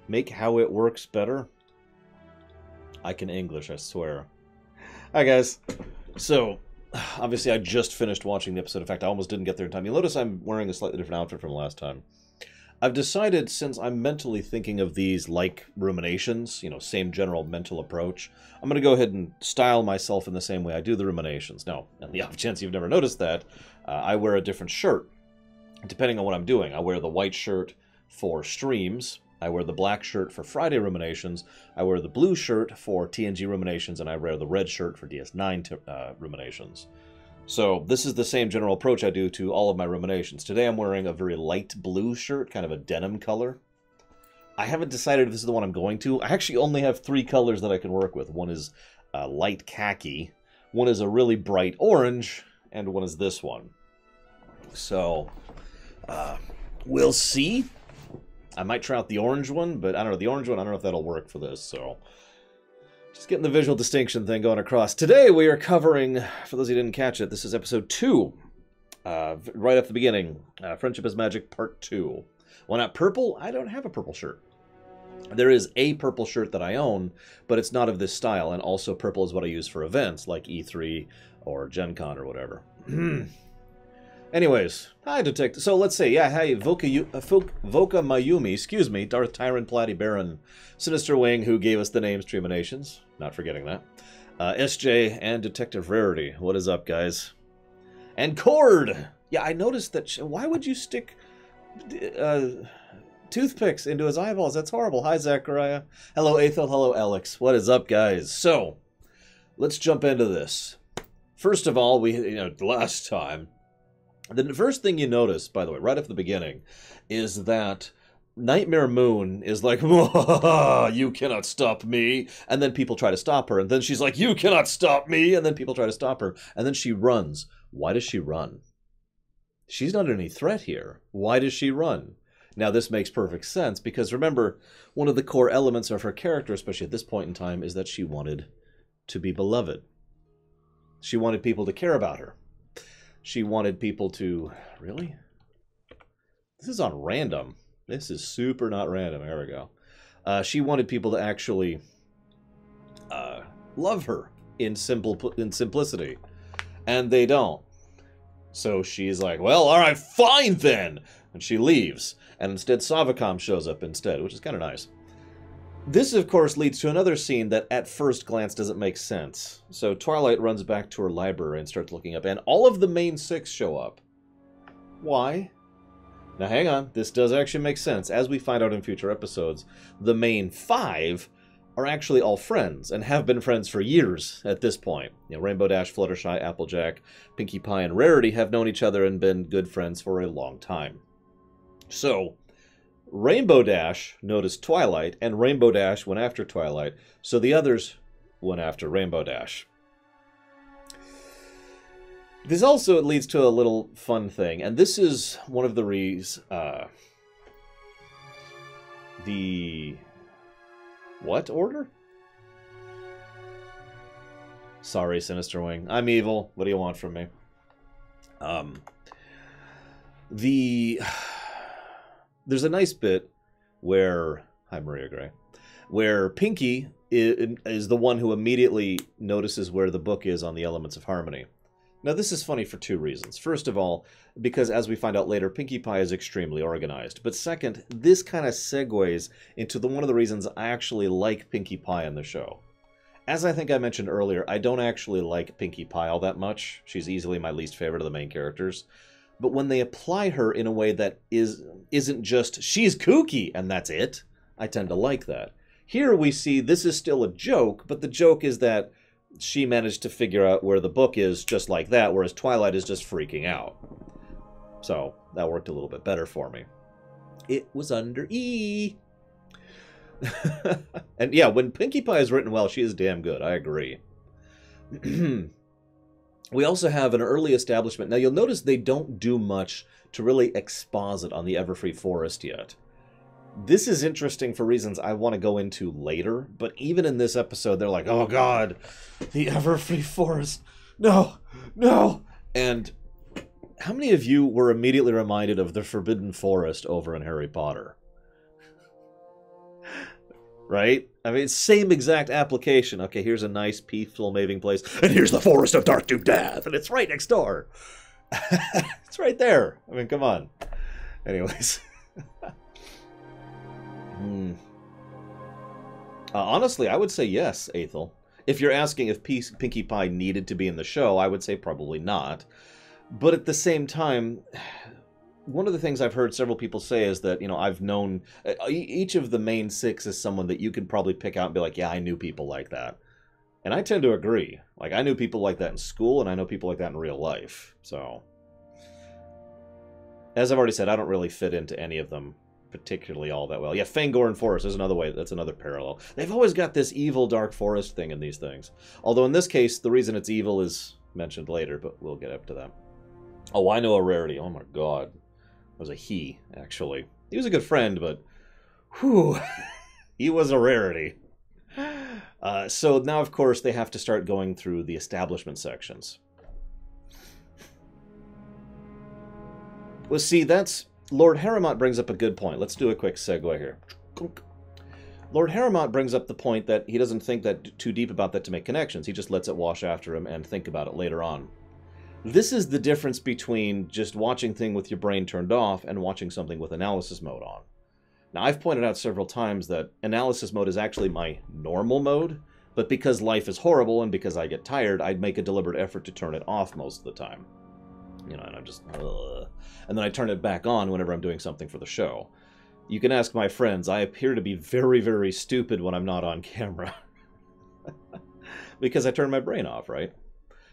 Make how it works better. I can English, I swear. Hi, guys. So, obviously, I just finished watching the episode. In fact, I almost didn't get there in time. You'll notice I'm wearing a slightly different outfit from last time. I've decided, since I'm mentally thinking of these like ruminations, you know, same general mental approach, I'm going to go ahead and style myself in the same way I do the ruminations. Now, on the off chance you've never noticed that, I wear a different shirt, depending on what I'm doing. I wear the white shirt for streams, I wear the black shirt for Friday ruminations, I wear the blue shirt for TNG ruminations, and I wear the red shirt for DS9 ruminations. So this is the same general approach I do to all of my ruminations. Today I'm wearing a very light blue shirt, kind of a denim color. I haven't decided if this is the one I'm going to. I actually only have 3 colors that I can work with. One is light khaki, one is a really bright orange, and one is this one. So, we'll see. I might try out the orange one, but I don't know. The orange one, I don't know if that'll work for this, so... Just getting the visual distinction thing going across. Today we are covering, for those who didn't catch it, this is episode 2. Right off the beginning, Friendship is Magic Part 2. Well, not purple. I don't have a purple shirt. There is a purple shirt that I own, but it's not of this style, and also purple is what I use for events, like E3 or Gen Con or whatever. Anyways, hi, Detective. So let's say, yeah, hi, Voka Mayumi, excuse me, Darth Tyrant Platy Baron, Sinister Wing, who gave us the names Treeminations, not forgetting that, SJ, and Detective Rarity. What is up, guys? And Cord! Yeah, I noticed that. Why would you stick toothpicks into his eyeballs? That's horrible. Hi, Zachariah. Hello, Aethel. Hello, Alex. What is up, guys? So, let's jump into this. First of all, last time, the first thing you notice, by the way, right off the beginning, is that Nightmare Moon is like, you cannot stop me, and then people try to stop her, and then she's like, you cannot stop me, and then people try to stop her, and then she runs. Why does she run? She's not any threat here. Why does she run? Now, this makes perfect sense, because remember, one of the core elements of her character, especially at this point in time, is that she wanted to be beloved. She wanted people to care about her. She wanted people to... Really? This is on random. This is super not random. There we go. She wanted people to actually love her in simplicity. And they don't. So she's like, well, alright, fine then! And she leaves. And instead Savacom shows up instead, which is kind of nice. This, of course, leads to another scene that at first glance doesn't make sense. So Twilight runs back to her library and starts looking up, and all of the main 6 show up. Why? Now hang on, this does actually make sense. As we find out in future episodes, the main 5 are actually all friends, and have been friends for years at this point. You know, Rainbow Dash, Fluttershy, Applejack, Pinkie Pie, and Rarity have known each other and been good friends for a long time. So... Rainbow Dash noticed Twilight, and Rainbow Dash went after Twilight, so the others went after Rainbow Dash. This also leads to a little fun thing, and this is one of the the... What order? Sorry, Sinister Wing. I'm evil. What do you want from me? There's a nice bit where... Hi, Maria Gray. Where Pinkie is the one who immediately notices where the book is on the Elements of Harmony. Now, this is funny for 2 reasons. First of all, because as we find out later, Pinkie Pie is extremely organized. But second, this kind of segues into one of the reasons I actually like Pinkie Pie in the show. As I think I mentioned earlier, I don't actually like Pinkie Pie all that much. She's easily my least favorite of the main characters. But when they apply her in a way that isn't just, she's kooky, and that's it, I tend to like that. Here we see this is still a joke, but the joke is that she managed to figure out where the book is just like that, whereas Twilight is just freaking out. So, that worked a little bit better for me. It was under E! And yeah, when Pinkie Pie is written well, she is damn good, I agree. We also have an early establishment. Now, you'll notice they don't do much to really exposit on the Everfree Forest yet. This is interesting for reasons I want to go into later, but even in this episode, they're like, oh god, the Everfree Forest, no, no! And how many of you were immediately reminded of the Forbidden Forest over in Harry Potter? Right? I mean, same exact application. Okay, here's a nice, peaceful, maving place, and here's the Forest of Dark Doom Death, and it's right next door. It's right there. I mean, come on. Anyways. Honestly, I would say yes, Aethel. If you're asking if Pinkie Pie needed to be in the show, I would say probably not. But at the same time, one of the things I've heard several people say is that, you know, I've known... each of the main six is someone that you can probably pick out and be like, yeah, I knew people like that. And I tend to agree. Like, I knew people like that in school, and I know people like that in real life. So, as I've already said, I don't really fit into any of them particularly all that well. Yeah, Fangorn Forest is another way. That's another parallel. They've always got this evil dark forest thing in these things. Although in this case, the reason it's evil is mentioned later, but we'll get up to that. Oh, I know a rarity. Oh my god. It was a he, actually. He was a good friend, but whew, he was a rarity. So now, of course, they have to start going through the establishment sections. Well, see, that's... Lord Harrowmont brings up a good point. Let's do a quick segue here. Lord Harrowmont brings up the point that he doesn't think that too deep about that to make connections. He just lets it wash after him and think about it later on. This is the difference between just watching thing with your brain turned off and watching something with analysis mode on. Now, I've pointed out several times that analysis mode is actually my normal mode, but because life is horrible and because I get tired, I'd make a deliberate effort to turn it off most of the time. You know, and I'm just... And then I turn it back on whenever I'm doing something for the show. You can ask my friends, I appear to be very, very stupid when I'm not on camera. Because I turn my brain off, right?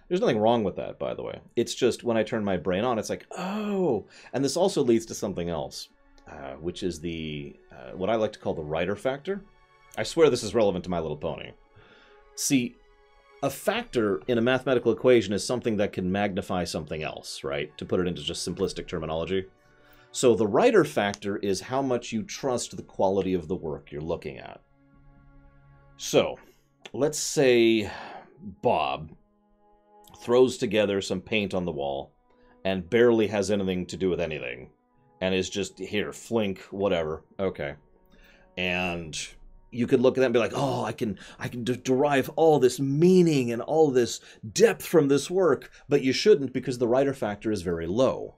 There's nothing wrong with that, by the way. It's just when I turn my brain on, it's like, oh! And this also leads to something else, which is the what I like to call the writer factor. I swear this is relevant to My Little Pony. See, a factor in a mathematical equation is something that can magnify something else, right? To put it into just simplistic terminology. So the writer factor is how much you trust the quality of the work you're looking at. So, let's say Bob throws together some paint on the wall and barely has anything to do with anything. And is just, here, flink, whatever. Okay. And you could look at that and be like, oh, I can derive all this meaning and all this depth from this work, but you shouldn't because the writer factor is very low.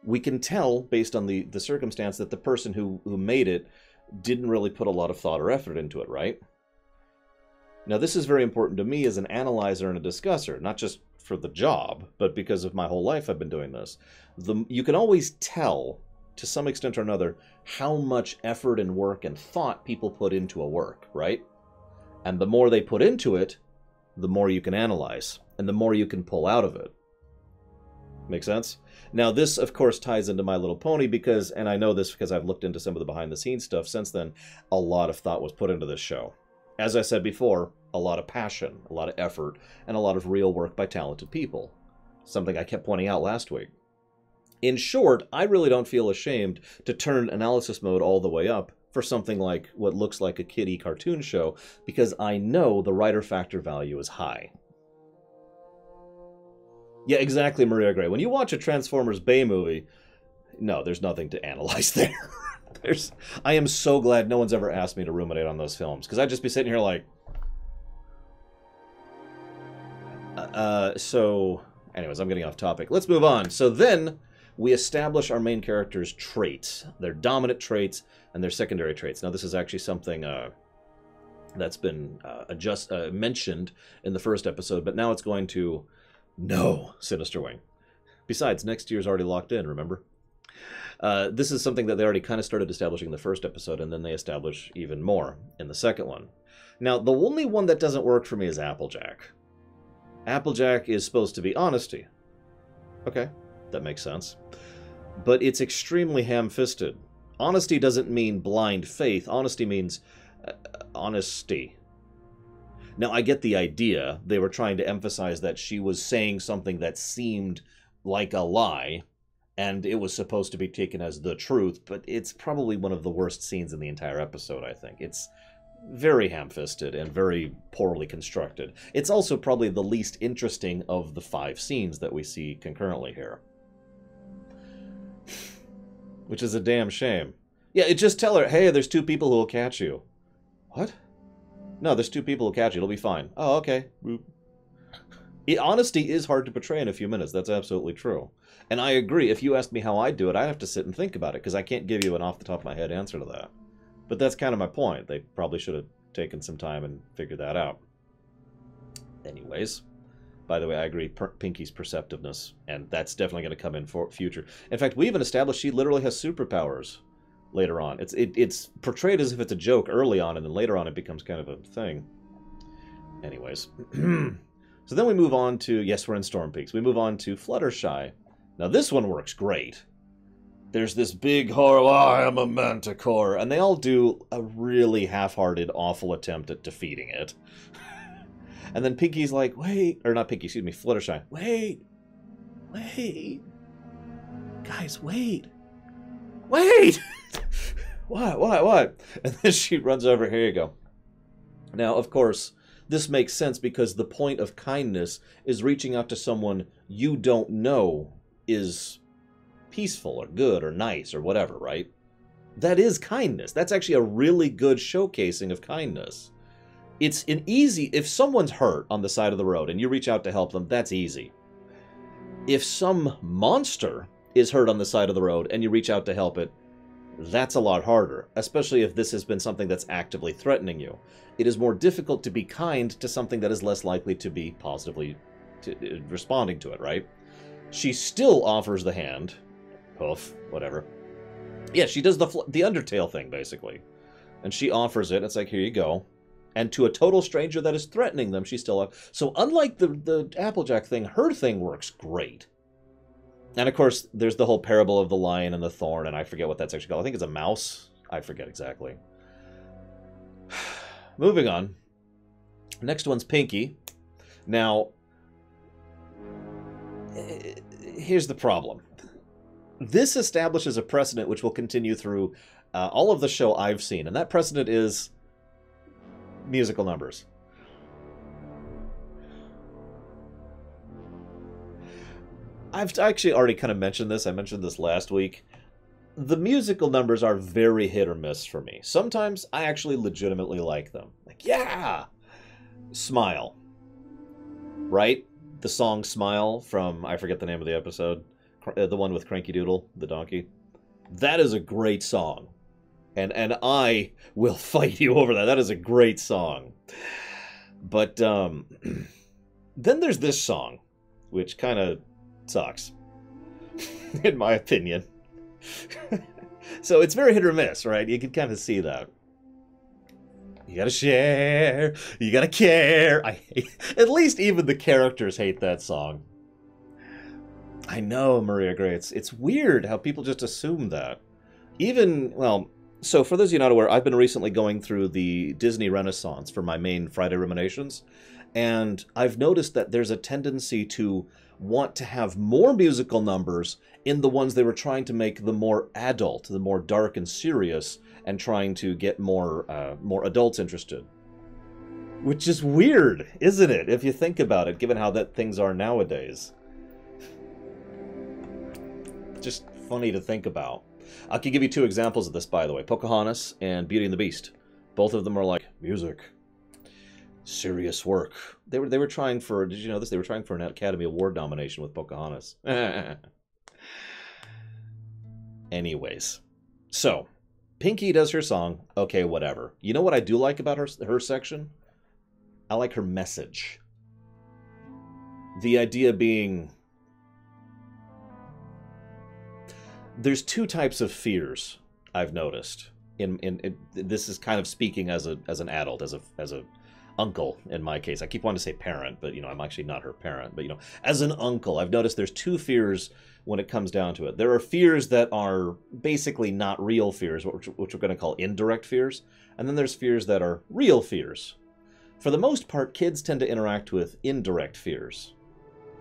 We can tell, based on the circumstance, that the person who made it didn't really put a lot of thought or effort into it, right? Now, this is very important to me as an analyzer and a discusser, not just for the job, but because of my whole life I've been doing this. You can always tell, to some extent or another, how much effort and work and thought people put into a work, right? And the more they put into it, the more you can analyze, and the more you can pull out of it. Make sense? Now, this, of course, ties into My Little Pony because, and I know this because I've looked into some of the behind-the-scenes stuff since then, a lot of thought was put into this show. As I said before, a lot of passion, a lot of effort, and a lot of real work by talented people. Something I kept pointing out last week. In short, I really don't feel ashamed to turn analysis mode all the way up for something like what looks like a kiddie cartoon show, because I know the writer factor value is high. Yeah, exactly, Maria Gray. When you watch a Transformers Bay movie, no, there's nothing to analyze there. I am so glad no one's ever asked me to ruminate on those films, because I'd just be sitting here like... So, anyways, I'm getting off topic. Let's move on. So then, we establish our main character's traits, their dominant traits, and their secondary traits. Now, this is actually something that's been mentioned in the first episode, but now it's going to... No, Sinister Wing. Besides, next year's already locked in, remember? This is something that they already kind of started establishing in the first episode, and then they establish even more in the second one. Now, the only one that doesn't work for me is Applejack. Applejack is supposed to be honesty. Okay, that makes sense. But it's extremely ham-fisted. Honesty doesn't mean blind faith. Honesty means honesty. Now, I get the idea. They were trying to emphasize that she was saying something that seemed like a lie, and it was supposed to be taken as the truth, but it's probably one of the worst scenes in the entire episode, I think. It's very ham-fisted and very poorly constructed. It's also probably the least interesting of the 5 scenes that we see concurrently here. Which is a damn shame. Yeah, just tell her, hey, there's 2 people who will catch you. What? No, there's 2 people who catch you. It'll be fine. Oh, okay. Honesty is hard to portray in a few minutes. That's absolutely true. And I agree. If you asked me how I do it, I'd have to sit and think about it, because I can't give you an off-the-top-of-my-head answer to that. But that's kind of my point. They probably should have taken some time and figured that out. Anyways, by the way, I agree, Pinky's perceptiveness, and that's definitely going to come in for future. In fact, we even established she literally has superpowers later on. It's portrayed as if it's a joke early on, and then later on it becomes kind of a thing. Anyways. So then we move on to, yes, we're in Storm Peaks. We move on to Fluttershy. Now this one works great. There's this big horror, I am a manticore, and they all do a really half-hearted, awful attempt at defeating it. And then Pinky's like, wait, or not Pinky, excuse me, Fluttershy, wait, guys, wait, what? And then she runs over, here you go. Now, of course, this makes sense because the point of kindness is reaching out to someone you don't know is peaceful or good or nice or whatever, right? That is kindness. That's actually a really good showcasing of kindness. It's an easy... If someone's hurt on the side of the road and you reach out to help them, that's easy. If some monster is hurt on the side of the road and you reach out to help it, that's a lot harder, especially if this has been something that's actively threatening you. It is more difficult to be kind to something that is less likely to be positively responding to it, right? She still offers the hand. Poof, whatever. Yeah, she does the Undertale thing, basically. And she offers it. It's like, here you go. And to a total stranger that is threatening them, she still... So unlike the Applejack thing, her thing works great. And of course, there's the whole parable of the lion and the thorn, and I forget what that's actually called. I think it's a mouse. I forget exactly. Moving on. Next one's Pinky. Now, here's the problem. This establishes a precedent which will continue through all of the show I've seen, and that precedent is musical numbers. I've actually already kind of mentioned this. I mentioned this last week. The musical numbers are very hit or miss for me. Sometimes I actually legitimately like them. Like, yeah! Smile. Right? The song Smile from, I forget the name of the episode, the one with Cranky Doodle, the donkey. That is a great song. And I will fight you over that. That is a great song. But then there's this song, which kind of sucks, in my opinion. So it's very hit or miss, right? You can kind of see that. You gotta share, you gotta care. At least even the characters hate that song. I know, Maria Gray. It's weird how people just assume that. Even, well, so for those of you not aware, I've been recently going through the Disney Renaissance for my main Friday Ruminations, and I've noticed that there's a tendency to want to have more musical numbers in the ones they were trying to make the more adult, the more dark and serious, and trying to get more adults interested. Which is weird, isn't it, if you think about it, given how things are nowadays. Just funny to think about. I can give you 2 examples of this, by the way. Pocahontas and Beauty and the Beast. Both of them are like, music. Serious work. They were trying for, did you know this? They were trying for an Academy Award nomination with Pocahontas. Anyways. So, Pinky does her song. Okay, whatever. You know what I do like about her section? I like her message. The idea being... There's 2 types of fears I've noticed. This is kind of speaking as an adult, as a uncle in my case. I keep wanting to say parent, but I'm actually not her parent. But as an uncle, I've noticed there's 2 fears when it comes down to it. There are fears that are basically not real fears, which we're going to call indirect fears, and then there's fears that are real fears. For the most part, kids tend to interact with indirect fears.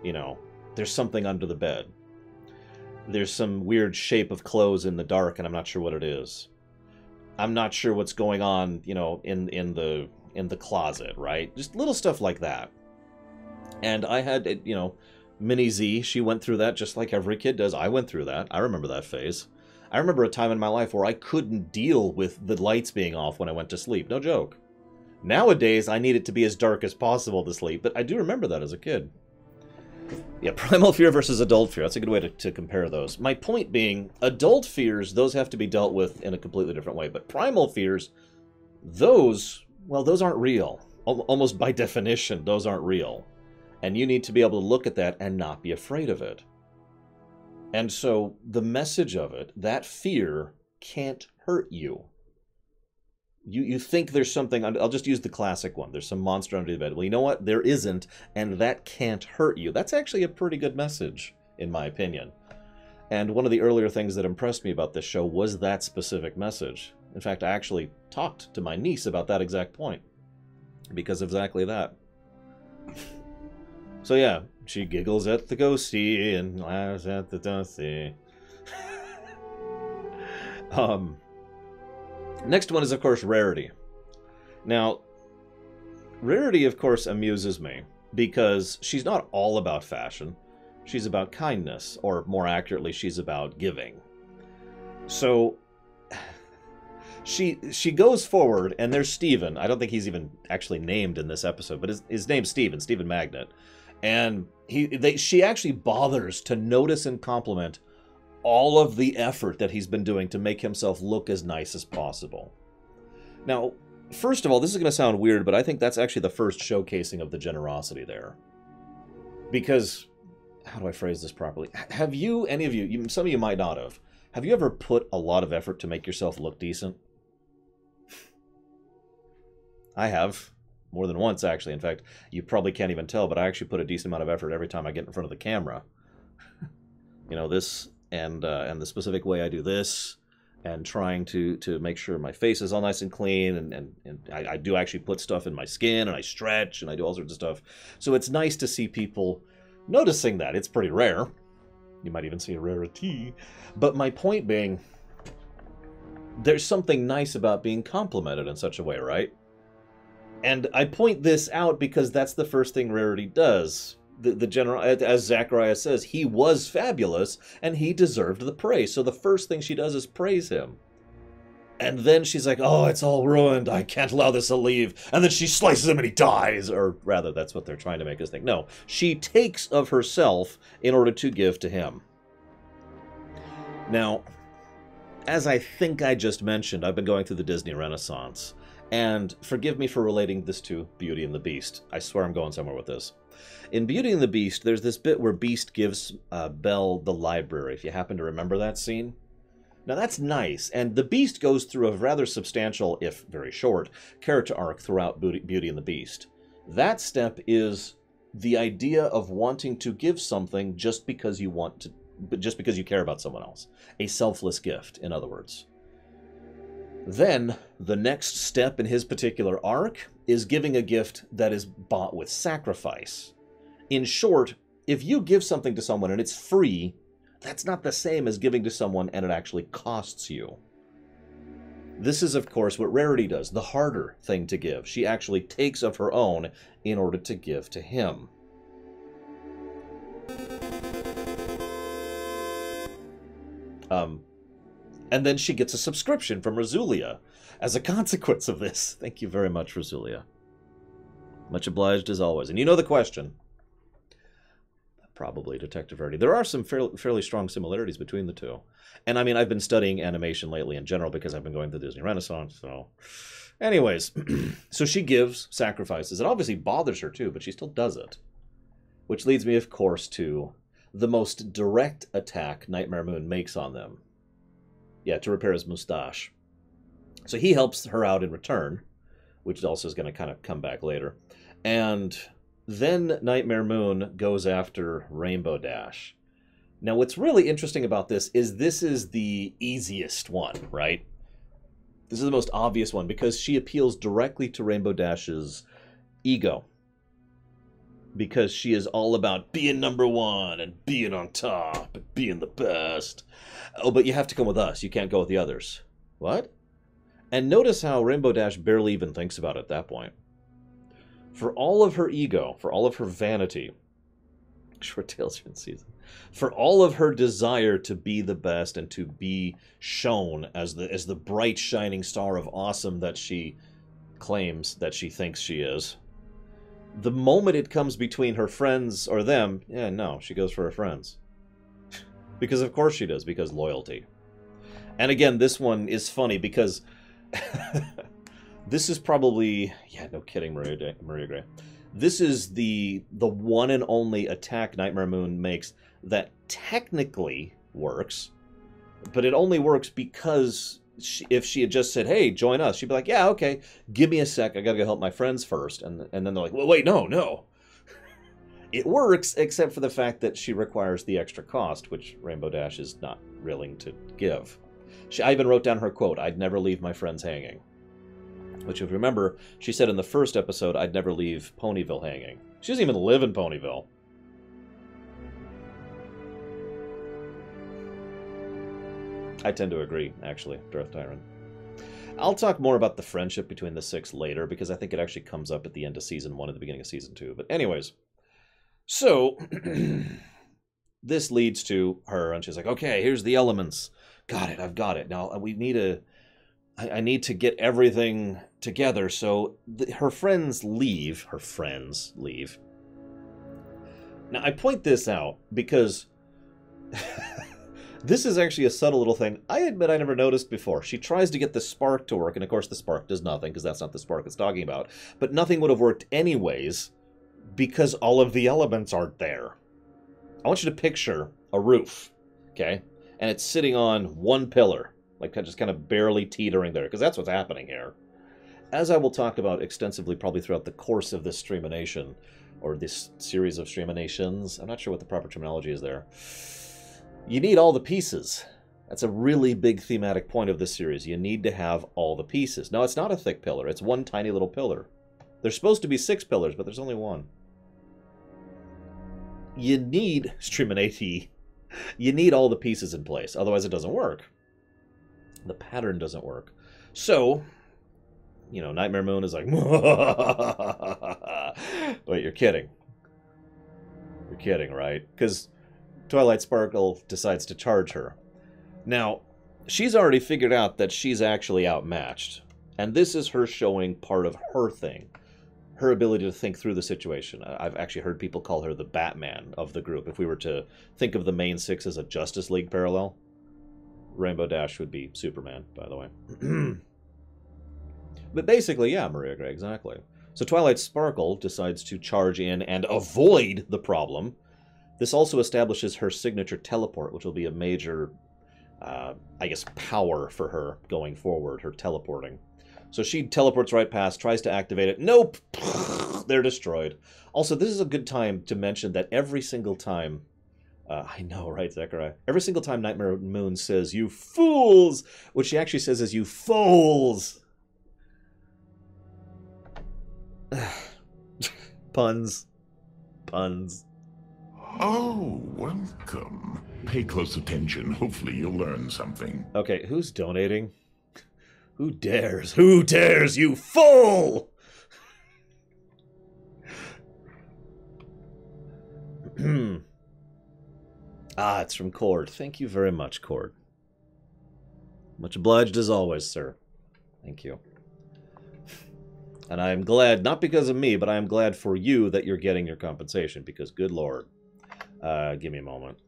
There's something under the bed. There's some weird shape of clothes in the dark, and I'm not sure what it is. I'm not sure what's going on, in the closet, right? Just little stuff like that. And I had, Minnie Z, she went through that just like every kid does. I went through that. I remember that phase. I remember a time in my life where I couldn't deal with the lights being off when I went to sleep. No joke. Nowadays, I need it to be as dark as possible to sleep, but I do remember that as a kid. Yeah, primal fear versus adult fear. That's a good way to compare those. My point being, adult fears, those have to be dealt with in a completely different way. But primal fears, those aren't real. Almost by definition, those aren't real. And you need to be able to look at that and not be afraid of it. And so the message of it, that fear can't hurt you. You think there's something, I'll just use the classic one. There's some monster under the bed. Well, you know what? There isn't, and that can't hurt you. That's actually a pretty good message, in my opinion. And one of the earlier things that impressed me about this show was that specific message. In fact, I actually talked to my niece about that exact point. Because of exactly that. So yeah, she giggles at the ghosty and laughs at the dusty. Next one is, of course, Rarity. Now, Rarity, of course, amuses me because she's not all about fashion. She's about kindness, or more accurately, she's about giving. So, she goes forward, and there's Steven. I don't think he's even actually named in this episode, but his name's Steven Magnet. And she actually bothers to notice and compliment all of the effort that he's been doing to make himself look as nice as possible. Now, first of all, this is going to sound weird, but I think that's actually the first showcasing of the generosity there. Because, how do I phrase this properly? Have you, any of you, some of you might not have you ever put a lot of effort to make yourself look decent? I have. More than once, actually. In fact, you probably can't even tell, but I actually put a decent amount of effort every time I get in front of the camera. You know, this... and the specific way I do this, and trying to make sure my face is all nice and clean, and I do actually put stuff in my skin, and I stretch, and I do all sorts of stuff. So it's nice to see people noticing that. It's pretty rare. You might even see a rarity. But my point being, there's something nice about being complimented in such a way, right? And I point this out because that's the first thing Rarity does. The general, as Zachariah says, he was fabulous, and he deserved the praise. So the first thing she does is praise him. And then she's like, oh, it's all ruined. I can't allow this to leave. And then she slices him and he dies. Or rather, that's what they're trying to make us think. No, she takes of herself in order to give to him. Now, as I think I just mentioned, I've been going through the Disney Renaissance. And forgive me for relating this to Beauty and the Beast. I swear I'm going somewhere with this. In Beauty and the Beast, there's this bit where Beast gives Belle the library, if you happen to remember that scene. Now that's nice, and the Beast goes through a rather substantial, if very short, character arc throughout Beauty and the Beast. That step is the idea of wanting to give something just because you want to, just because you care about someone else. A selfless gift, in other words. Then, the next step in his particular arc is giving a gift that is bought with sacrifice. In short, if you give something to someone and it's free, that's not the same as giving to someone and it actually costs you. This is, of course, what Rarity does, the harder thing to give. She actually takes of her own in order to give to him. And then she gets a subscription from Rosulia as a consequence of this. Thank you very much, Rosulia. Much obliged as always. And you know the question. Probably Detective Rarity. There are some fairly strong similarities between the two. And I mean, I've been studying animation lately in general because I've been going to the Disney Renaissance, so... Anyways, so she gives, sacrifices. It obviously bothers her too, but she still does it. Which leads me, of course, to the most direct attack Nightmare Moon makes on them. Yeah, to repair his mustache. So he helps her out in return, which also is going to kind of come back later. And then Nightmare Moon goes after Rainbow Dash. Now, what's really interesting about this is the easiest one, right? This is the most obvious one because she appeals directly to Rainbow Dash's ego. Because she is all about being number one and being on top and being the best. Oh, but you have to come with us. You can't go with the others. What? And notice how Rainbow Dash barely even thinks about it at that point. For all of her ego, for all of her vanity, short tails in season, for all of her desire to be the best and to be shown as the bright shining star of awesome that she claims that she thinks she is. The moment it comes between her friends or them, yeah, no, she goes for her friends. Because of course she does, because loyalty. And again, this one is funny because this is probably, yeah, no kidding, Maria Gray. This is the one and only attack Nightmare Moon makes that technically works, but it only works because if she had just said, hey, join us, she'd be like, yeah, okay, give me a sec, I gotta go help my friends first. And then they're like, well, wait, no. It works, except for the fact that she requires the extra cost, which Rainbow Dash is not willing to give. I even wrote down her quote, I'd never leave my friends hanging. Which, if you remember, she said in the first episode, I'd never leave Ponyville hanging. She doesn't even live in Ponyville. I tend to agree, actually, Darth Tyrant. I'll talk more about the friendship between the six later, because I think it actually comes up at the end of Season 1 and the beginning of Season 2. But anyways, so this leads to her, and she's like, okay, here's the elements. Got it, I've got it. Now, we need to... I need to get everything together, so her friends leave. Now, I point this out because this is actually a subtle little thing I admit I never noticed before. She tries to get the spark to work, and of course the spark does nothing, because that's not the spark it's talking about. But nothing would have worked anyways, because all of the elements aren't there. I want you to picture a roof, okay? And it's sitting on one pillar. Like, just kind of barely teetering there, because that's what's happening here. As I will talk about extensively probably throughout the course of this streamination, or this series of streaminations, I'm not sure what the proper terminology is there, you need all the pieces. That's a really big thematic point of this series. You need to have all the pieces. Now, it's not a thick pillar. It's one tiny little pillar. There's supposed to be 6 pillars, but there's only one. You need, streaminati, you need all the pieces in place. Otherwise, it doesn't work. The pattern doesn't work. So, you know, Nightmare Moon is like, wait, you're kidding. You're kidding, right? Because Twilight Sparkle decides to charge her. Now, she's already figured out that she's actually outmatched. And this is her showing part of her thing. Her ability to think through the situation. I've actually heard people call her the Batman of the group. If we were to think of the main 6 as a Justice League parallel, Rainbow Dash would be Superman, by the way. But basically, yeah, Maria Gray, exactly. So Twilight Sparkle decides to charge in and avoid the problem. This also establishes her signature teleport, which will be a major, I guess, power for her going forward, her teleporting. So she teleports right past, tries to activate it. Nope! They're destroyed. Also, this is a good time to mention that every single time... I know, right, Zechariah? Every single time Nightmare Moon says, you fools! What she actually says is, you fools! Puns. Puns. Oh, welcome. Pay close attention. Hopefully you'll learn something. Okay, who's donating? Who dares? Who dares, you fool! Ah, it's from Cord. Thank you very much, Cord. Much obliged as always, sir. Thank you. And I am glad, not because of me, but I am glad for you that you're getting your compensation, because good lord. Give me a moment.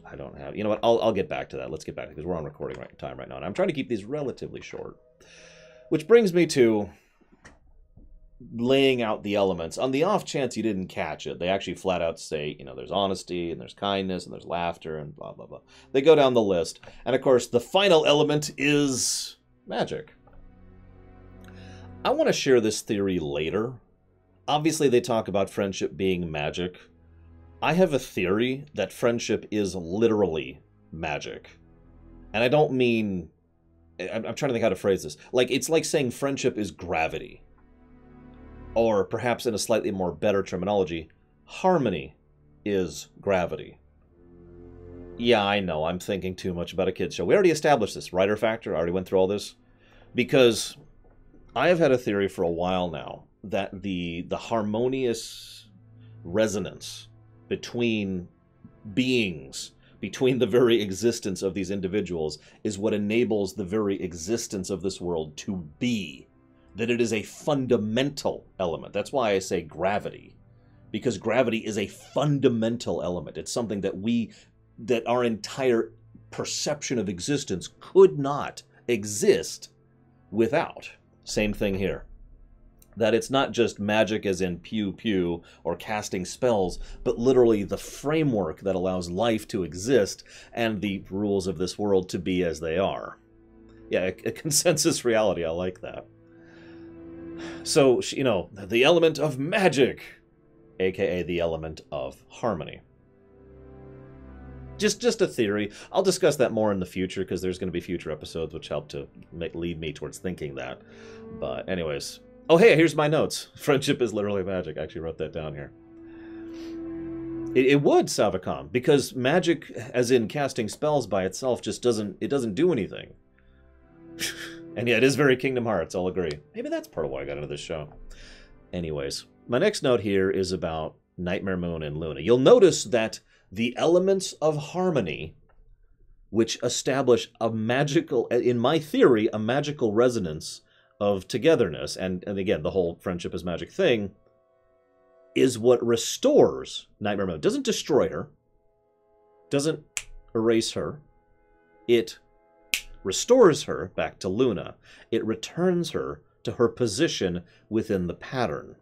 I don't have... You know what? I'll get back to that. Let's get back to it, because we're on recording time right now, and I'm trying to keep these relatively short. Which brings me to laying out the elements. On the off chance you didn't catch it, they actually flat out say, you know, there's honesty, and there's kindness, and there's laughter, and blah, blah, blah. They go down the list. And, of course, the final element is magic. I want to share this theory later. Obviously, they talk about friendship being magic. I have a theory that friendship is literally magic. And I don't mean... I'm trying to think how to phrase this. Like, it's like saying friendship is gravity. Or perhaps in a slightly more better terminology, harmony is gravity. Yeah, I know, I'm thinking too much about a kid's show. We already established this. Writer factor, I already went through all this. Because I have had a theory for a while now that the harmonious resonance between beings, between the very existence of these individuals, is what enables the very existence of this world to be. that it is a fundamental element. That's why I say gravity, because gravity is a fundamental element. It's something that our entire perception of existence could not exist without. Same thing here. That it's not just magic as in pew pew or casting spells, but literally the framework that allows life to exist and the rules of this world to be as they are. Yeah, a consensus reality. I like that. So, you know, the element of magic, aka the element of harmony. Just a theory. I'll discuss that more in the future because there's going to be future episodes which help to lead me towards thinking that. But anyways, oh hey, here's my notes. Friendship is literally magic. I actually wrote that down here. It would, Savicom, because magic, as in casting spells by itself, just doesn't do anything. And yeah, it is very Kingdom Hearts, I'll agree. Maybe that's part of why I got into this show. Anyways, my next note here is about Nightmare Moon and Luna. You'll notice that the elements of harmony, which establish a magical, in my theory, a magical resonance of togetherness, and again, the whole friendship is magic thing, is what restores Nightmare Moon. Doesn't destroy her, doesn't erase her, it restores her back to Luna. It returns her to her position within the pattern.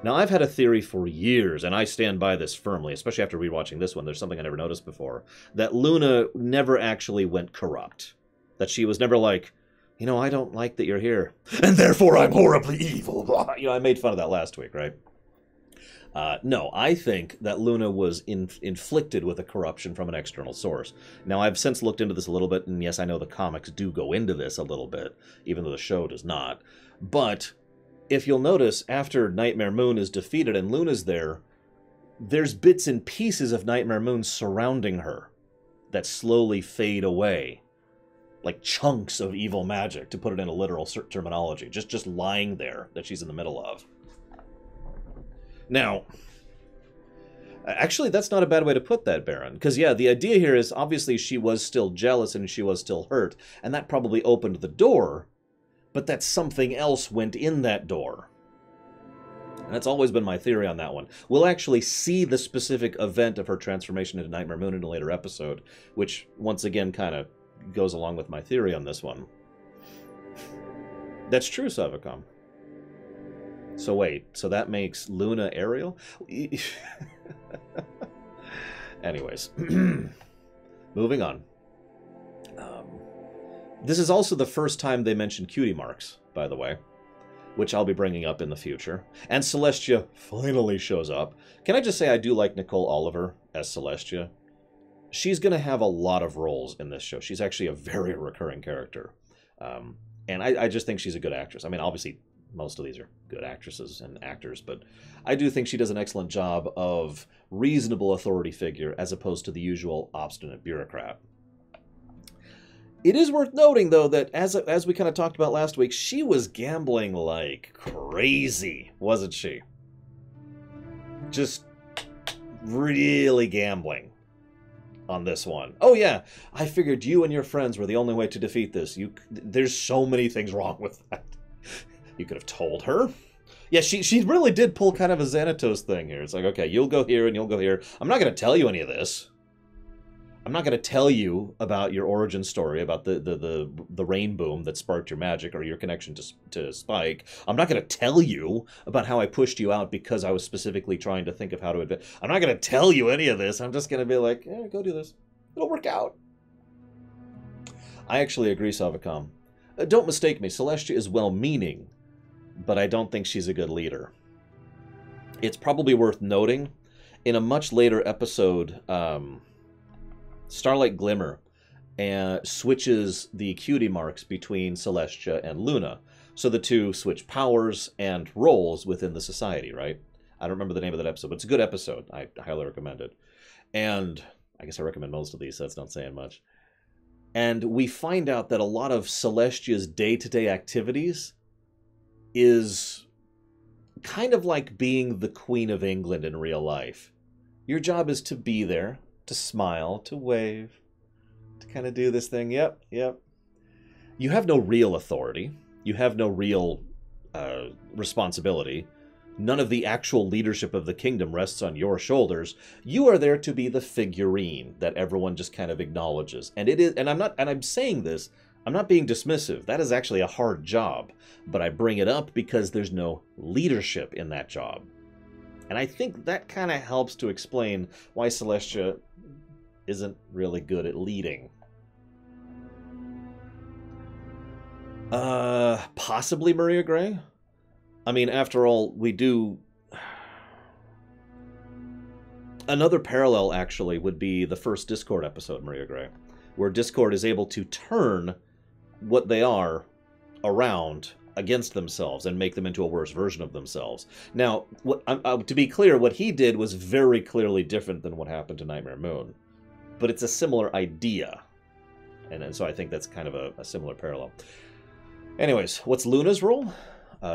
Now, I've had a theory for years, and I stand by this firmly, especially after rewatching this one. There's something I never noticed before, that Luna never actually went corrupt. That she was never like, you know, I don't like that you're here, and therefore I'm horribly evil. You know, I made fun of that last week, right? No, I think that Luna was inflicted with a corruption from an external source. Now, I've since looked into this a little bit, and yes, I know the comics do go into this a little bit, even though the show does not. But if you'll notice, after Nightmare Moon is defeated and Luna's there, there's bits and pieces of Nightmare Moon surrounding her that slowly fade away. Like chunks of evil magic, to put it in a literal terminology. Just lying there that she's in the middle of. Now, actually, that's not a bad way to put that, Baron. Because, yeah, the idea here is obviously she was still jealous and she was still hurt. And that probably opened the door. But that something else went in that door. And that's always been my theory on that one. We'll actually see the specific event of her transformation into Nightmare Moon in a later episode. Which, once again, kind of goes along with my theory on this one. That's true, Savicom. So wait, so that makes Luna Ariel? Anyways, moving on. This is also the first time they mentioned cutie marks, by the way, which I'll be bringing up in the future. And Celestia finally shows up. Can I just say I do like Nicole Oliver as Celestia? She's going to have a lot of roles in this show. She's actually a very recurring character. And I just think she's a good actress. I mean, obviously, most of these are good actresses and actors, but I do think she does an excellent job of reasonable authority figure as opposed to the usual obstinate bureaucrat. It is worth noting, though, that as we kind of talked about last week, she was gambling like crazy, wasn't she? Just really gambling on this one. Oh yeah, I figured you and your friends were the only way to defeat this. There's so many things wrong with that. You could have told her. Yeah, she really did pull kind of a Xanatos thing here. It's like, okay, you'll go here and you'll go here. I'm not going to tell you any of this. I'm not going to tell you about your origin story, about the rain boom that sparked your magic or your connection to Spike. I'm not going to tell you about how I pushed you out because I was specifically trying to think of how to advance. I'm not going to tell you any of this. I'm just going to be like, yeah, go do this. It'll work out. I actually agree, Savicom. Don't mistake me. Celestia is well-meaning, but I don't think she's a good leader. It's probably worth noting, in a much later episode, Starlight Glimmer switches the cutie marks between Celestia and Luna. So the two switch powers and roles within the society, right? I don't remember the name of that episode, but it's a good episode. I highly recommend it. And I guess I recommend most of these, so that's not saying much. And we find out that a lot of Celestia's day-to-day activities is kind of like being the Queen of England in real life. Your job is to be there, to smile, to wave, to kind of do this thing. Yep. You have no real authority. You have no real responsibility. None of the actual leadership of the kingdom rests on your shoulders. You are there to be the figurine that everyone just kind of acknowledges. And it is, and I'm saying this, I'm not being dismissive. That is actually a hard job. But I bring it up because there's no leadership in that job. And I think that kind of helps to explain why Celestia isn't really good at leading. Possibly Maria Gray? I mean, after all, we do... Another parallel, actually, would be the first Discord episode, Maria Gray, where Discord is able to turn what they are around against themselves and make them into a worse version of themselves. Now, to be clear, what he did was very clearly different than what happened to Nightmare Moon. But it's a similar idea. And so I think that's kind of a similar parallel. Anyways, what's Luna's role?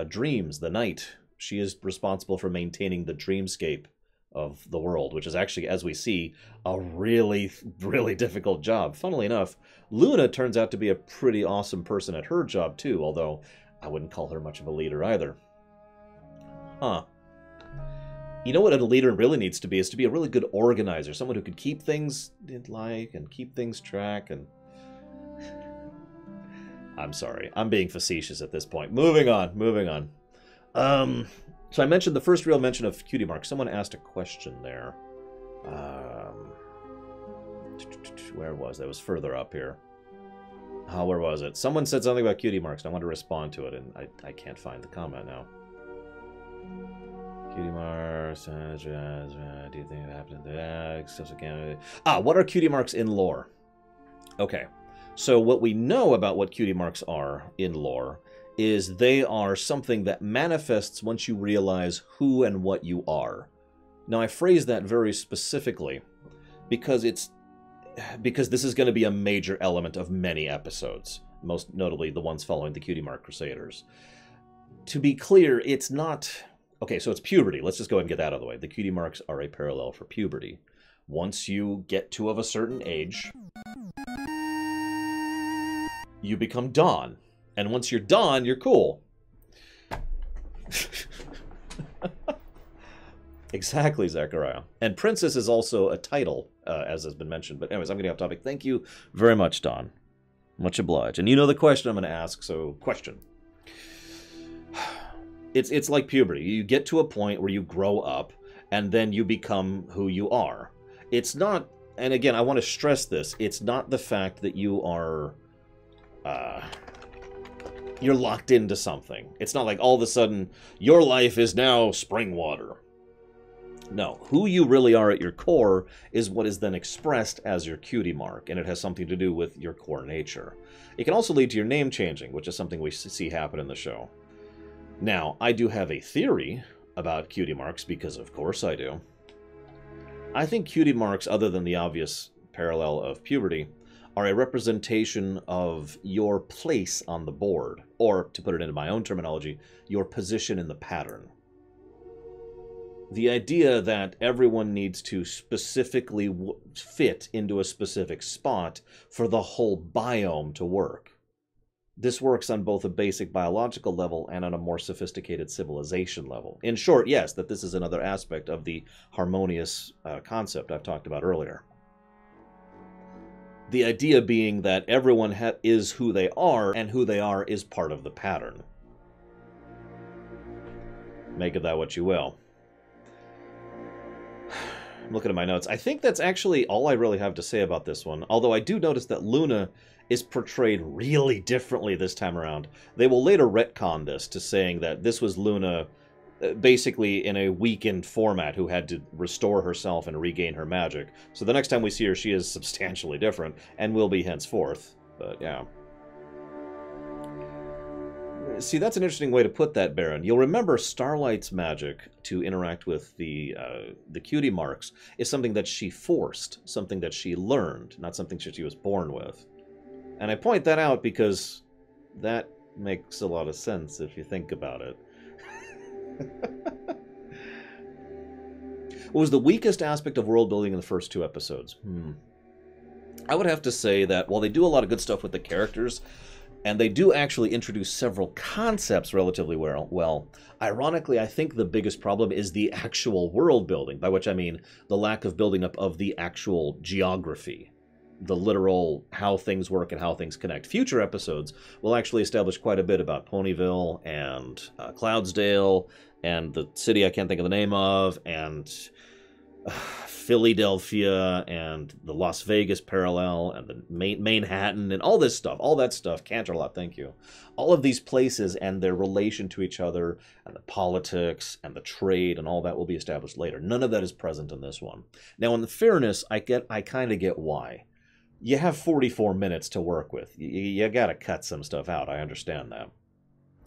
Dreams, the night. She is responsible for maintaining the dreamscape of the world, which is actually, as we see, a really, really difficult job. Funnily enough, Luna turns out to be a pretty awesome person at her job, too, although I wouldn't call her much of a leader either. Huh. You know what a leader really needs to be is to be a really good organizer, someone who could keep things and keep things track and... I'm sorry. I'm being facetious at this point. Moving on. So I mentioned the first real mention of Cutie Mark. Someone asked a question there. Where was that? It was further up here. Where was it? Someone said something about Cutie Marks, and I want to respond to it, and I can't find the comment now. Cutie Marks, do you think it happened? What are Cutie Marks in lore? Okay. So what we know about what Cutie Marks are in lore is they are something that manifests once you realize who and what you are. Now I phrase that very specifically because this is going to be a major element of many episodes, most notably the ones following the Cutie Mark Crusaders. To be clear, it's not... Okay, so it's puberty. Let's just go ahead and get that out of the way. The Cutie Marks are a parallel for puberty. Once you get to of a certain age... you become Dawn. And once you're Dawn, you're cool. Exactly, Zachariah. And Princess is also a title, as has been mentioned. But anyways, I'm getting off topic. Thank you very much, Dawn. Much obliged. And you know the question I'm going to ask, so question. It's like puberty. You get to a point where you grow up, and then you become who you are. It's not, and again, I want to stress this, it's not the fact that you are... you're locked into something. It's not like all of a sudden your life is now spring water. No, who you really are at your core is what is then expressed as your Cutie Mark, and it has something to do with your core nature. It can also lead to your name changing, which is something we see happen in the show. Now, I do have a theory about Cutie Marks, because of course I do. I think Cutie Marks, other than the obvious parallel of puberty, are a representation of your place on the board, or, to put it into my own terminology, your position in the pattern. The idea that everyone needs to specifically fit into a specific spot for the whole biome to work. This works on both a basic biological level and on a more sophisticated civilization level. In short, yes, that this is another aspect of the harmonious concept I've talked about earlier. The idea being that everyone is who they are, and who they are is part of the pattern. Make of that what you will. I'm looking at my notes. I think that's actually all I really have to say about this one, although I do notice that Luna is portrayed really differently this time around. They will later retcon this to saying that this was Luna basically in a weakened format who had to restore herself and regain her magic. So the next time we see her, she is substantially different, and will be henceforth. But yeah. See, that's an interesting way to put that, Baron. You'll remember Starlight's magic to interact with the Cutie Marks is something that she forced, something that she learned, not something that she was born with. And I point that out because that makes a lot of sense if you think about it. What was the weakest aspect of world building in the first two episodes? I would have to say that while they do a lot of good stuff with the characters, And they do actually introduce several concepts relatively well. Ironically, I think the biggest problem is the actual world building, by which I mean the lack of building up of the actual geography, the literal how things work and how things connect. Future episodes will actually establish quite a bit about Ponyville and Cloudsdale and the city I can't think of the name of, and Philadelphia and the Las Vegas parallel and the Manhattan and all this stuff, all that stuff, Canterlot, thank you. All of these places and their relation to each other and the politics and the trade and all that will be established later. None of that is present in this one. Now, in the fairness, I kind of get why. You have 44 minutes to work with. You got to cut some stuff out. I understand that.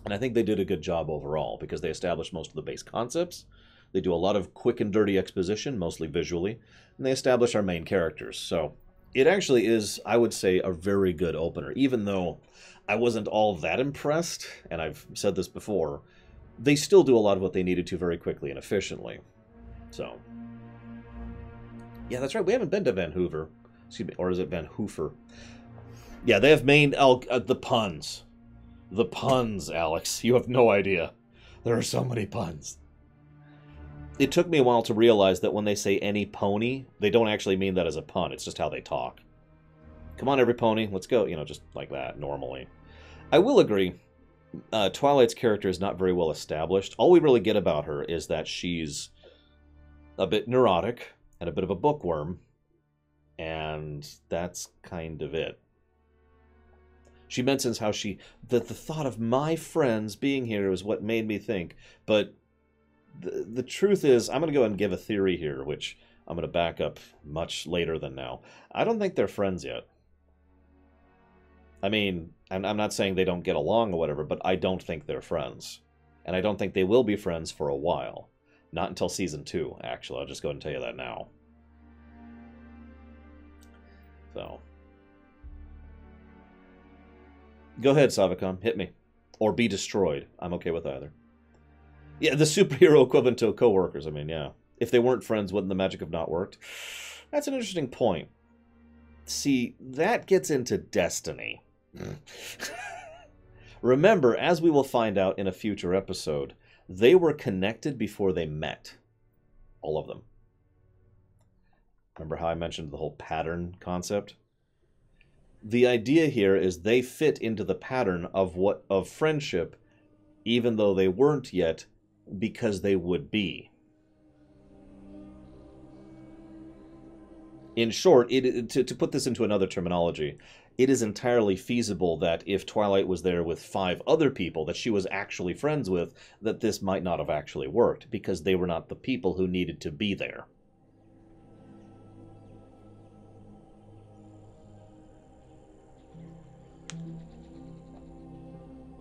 And I think they did a good job overall because they established most of the base concepts. They do a lot of quick and dirty exposition, mostly visually, and they establish our main characters. So it actually is, I would say, a very good opener. Even though I wasn't all that impressed, and I've said this before, they still do a lot of what they needed to very quickly and efficiently. So, yeah, that's right. We haven't been to Van Hoover. Excuse me, or is it Van Hoofer? Yeah, they have the puns. The puns, Alex. You have no idea. There are so many puns. It took me a while to realize that when they say any pony, they don't actually mean that as a pun. It's just how they talk. Come on, every pony, let's go. You know, just like that, normally. I will agree, Twilight's character is not very well established. All we really get about her is that she's a bit neurotic and a bit of a bookworm, and that's kind of it. She mentions how that the thought of my friends being here is what made me think, but the truth is, I'm going to go ahead and give a theory here, which I'm going to back up much later than now. I don't think they're friends yet. I mean, I'm not saying they don't get along or whatever, but I don't think they're friends. And I don't think they will be friends for a while. Not until Season 2, actually. I'll just go ahead and tell you that now. So. Go ahead, Savicom. Hit me. Or be destroyed. I'm okay with either. Yeah, the superhero equivalent to co-workers, I mean, yeah. If they weren't friends, wouldn't the magic have not worked? That's an interesting point. See, that gets into destiny. Remember, as we will find out in a future episode, they were connected before they met. All of them. Remember how I mentioned the whole pattern concept? The idea here is they fit into the pattern of friendship, even though they weren't yet, because they would be. In short, to put this into another terminology, it is entirely feasible that if Twilight was there with 5 other people that she was actually friends with, that this might not have actually worked, because they were not the people who needed to be there.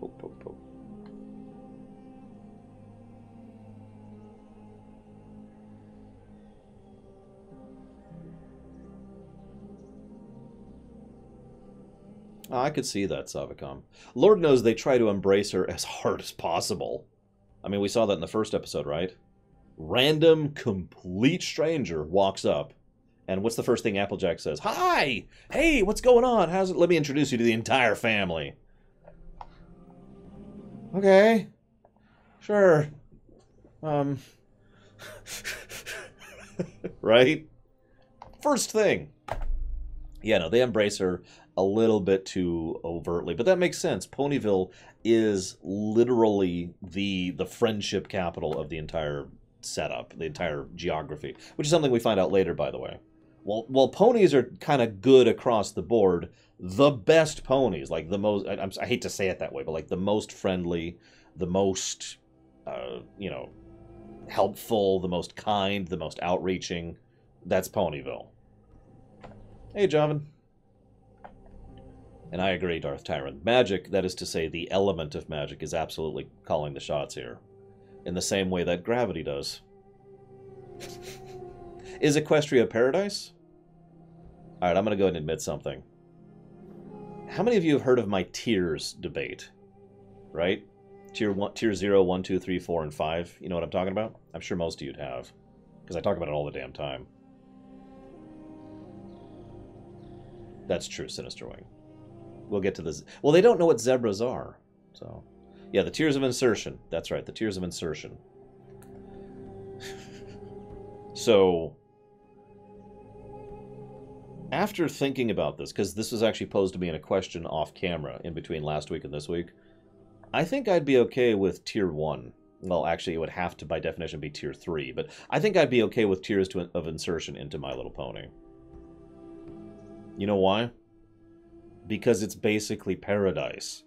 Poke, poke, poke. Oh, I could see that, Savicom. Lord knows they try to embrace her as hard as possible. I mean, we saw that in the first episode, right? Random, complete stranger walks up, and what's the first thing Applejack says? Hi! Hey, what's going on? How's it? Let me introduce you to the entire family. Okay. Sure. Right? First thing. Yeah, no, they embrace her a little bit too overtly, but that makes sense. Ponyville is literally the friendship capital of the entire setup, the entire geography, which is something we find out later, by the way. While ponies are kind of good across the board, the best ponies, like the most, I hate to say it that way, but like the most friendly, the most, helpful, the most kind, the most outreaching, that's Ponyville. Hey, Javin. And I agree, Darth Tyrant. Magic, that is to say, the element of magic, is absolutely calling the shots here. In the same way that gravity does. Is Equestria paradise? Alright, I'm going to go ahead and admit something. How many of you have heard of my tiers debate? Right? Tier 0, 1, 2, 3, 4, and 5. You know what I'm talking about? I'm sure most of you have. Because I talk about it all the damn time. That's true, Sinister Wing. We'll get to this. Well, they don't know what zebras are. So, yeah, the Tears of Insertion. That's right, the Tears of Insertion. So, after thinking about this, because this was actually posed to me in a question off camera in between last week and this week, I think I'd be okay with Tier 1. Well, actually, it would have to, by definition, be Tier 3, but I think I'd be okay with Tears of Insertion into My Little Pony. You know why? Because it's basically paradise.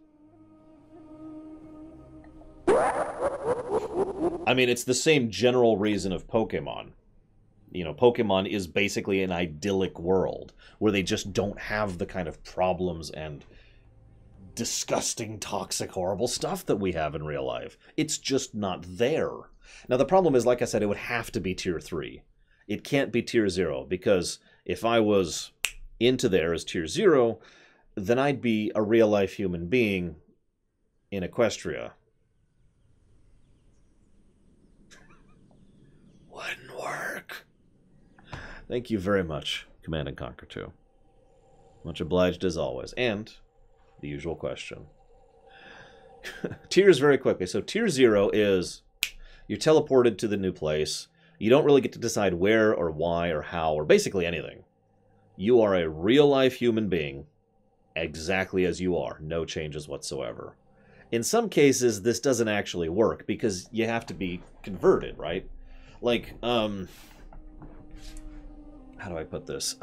I mean, it's the same general reason of Pokemon. You know, Pokemon is basically an idyllic world where they just don't have the kind of problems and disgusting, toxic, horrible stuff that we have in real life. It's just not there. Now, the problem is, like I said, it would have to be Tier 3. It can't be Tier 0, because if I was into there as Tier 0, then I'd be a real-life human being in Equestria. Wouldn't work. Thank you very much, Command & Conquer 2. Much obliged as always. And the usual question. Tiers very quickly. So Tier 0 is you're teleported to the new place. You don't really get to decide where or why or how or basically anything. You are a real-life human being exactly as you are. No changes whatsoever. In some cases, this doesn't actually work because you have to be converted, right? Like, how do I put this?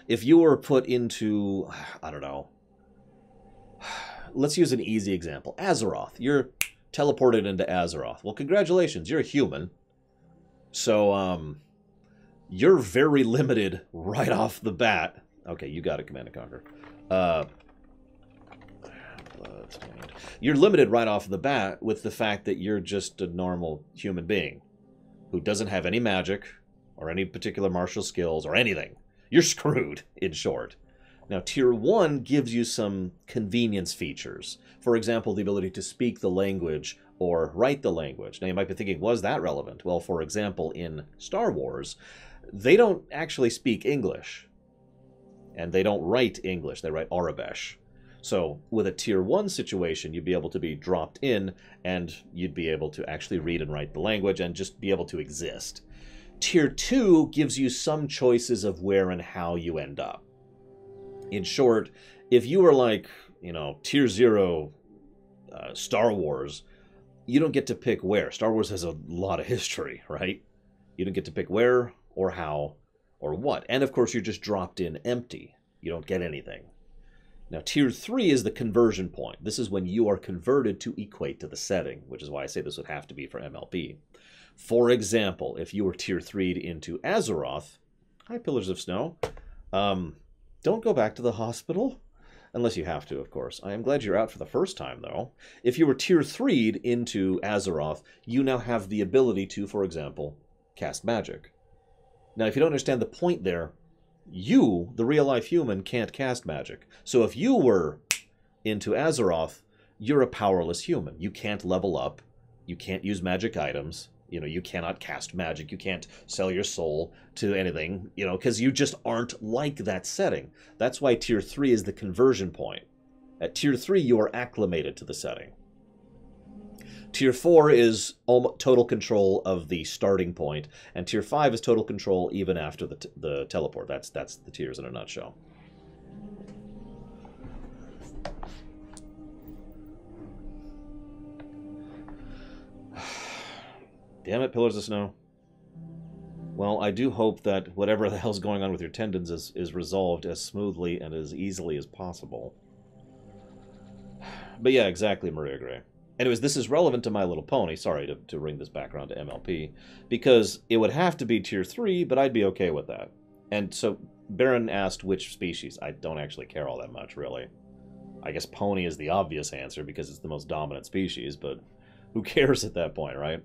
If you were put into, I don't know, let's use an easy example. Azeroth. You're teleported into Azeroth. Well, congratulations, you're a human. So, you're very limited right off the bat. Okay, you got it, Command & Conquer. You're limited right off the bat with the fact that you're just a normal human being who doesn't have any magic or any particular martial skills or anything. You're screwed, in short. Now, Tier 1 gives you some convenience features. For example, the ability to speak the language or write the language. Now, you might be thinking, was that relevant? Well, for example, in Star Wars, they don't actually speak English. And they don't write English. They write Aurebesh. So, with a Tier 1 situation, you'd be able to be dropped in, and you'd be able to actually read and write the language and just be able to exist. Tier 2 gives you some choices of where and how you end up. In short, if you were like, you know, Tier 0 Star Wars, you don't get to pick where. Star Wars has a lot of history, right? You don't get to pick where or how or what. And of course, you're just dropped in empty. You don't get anything. Now, Tier 3 is the conversion point. This is when you are converted to equate to the setting, which is why I say this would have to be for MLP. For example, if you were Tier 3'd into Azeroth, hi, Pillars of Snow, don't go back to the hospital. Unless you have to, of course. I am glad you're out for the first time, though. If you were Tier 3'd into Azeroth, you now have the ability to, for example, cast magic. Now, if you don't understand the point there, you, the real-life human, can't cast magic. So if you were into Azeroth, you're a powerless human. You can't level up. You can't use magic items. You know, you cannot cast magic. You can't sell your soul to anything, you know, because you just aren't like that setting. That's why Tier 3 is the conversion point. At Tier 3, you are acclimated to the setting. Tier 4 is total control of the starting point, and Tier 5 is total control even after the teleport. That's the tiers in a nutshell. Damn it, Pillars of Snow. Well, I do hope that whatever the hell's going on with your tendons is resolved as smoothly and as easily as possible. But yeah, exactly, Maria Gray. Anyways, this is relevant to My Little Pony. Sorry to bring this back around to MLP. Because it would have to be Tier 3, but I'd be okay with that. And so, Baron asked which species. I don't actually care all that much, really. I guess Pony is the obvious answer because it's the most dominant species, but who cares at that point, right?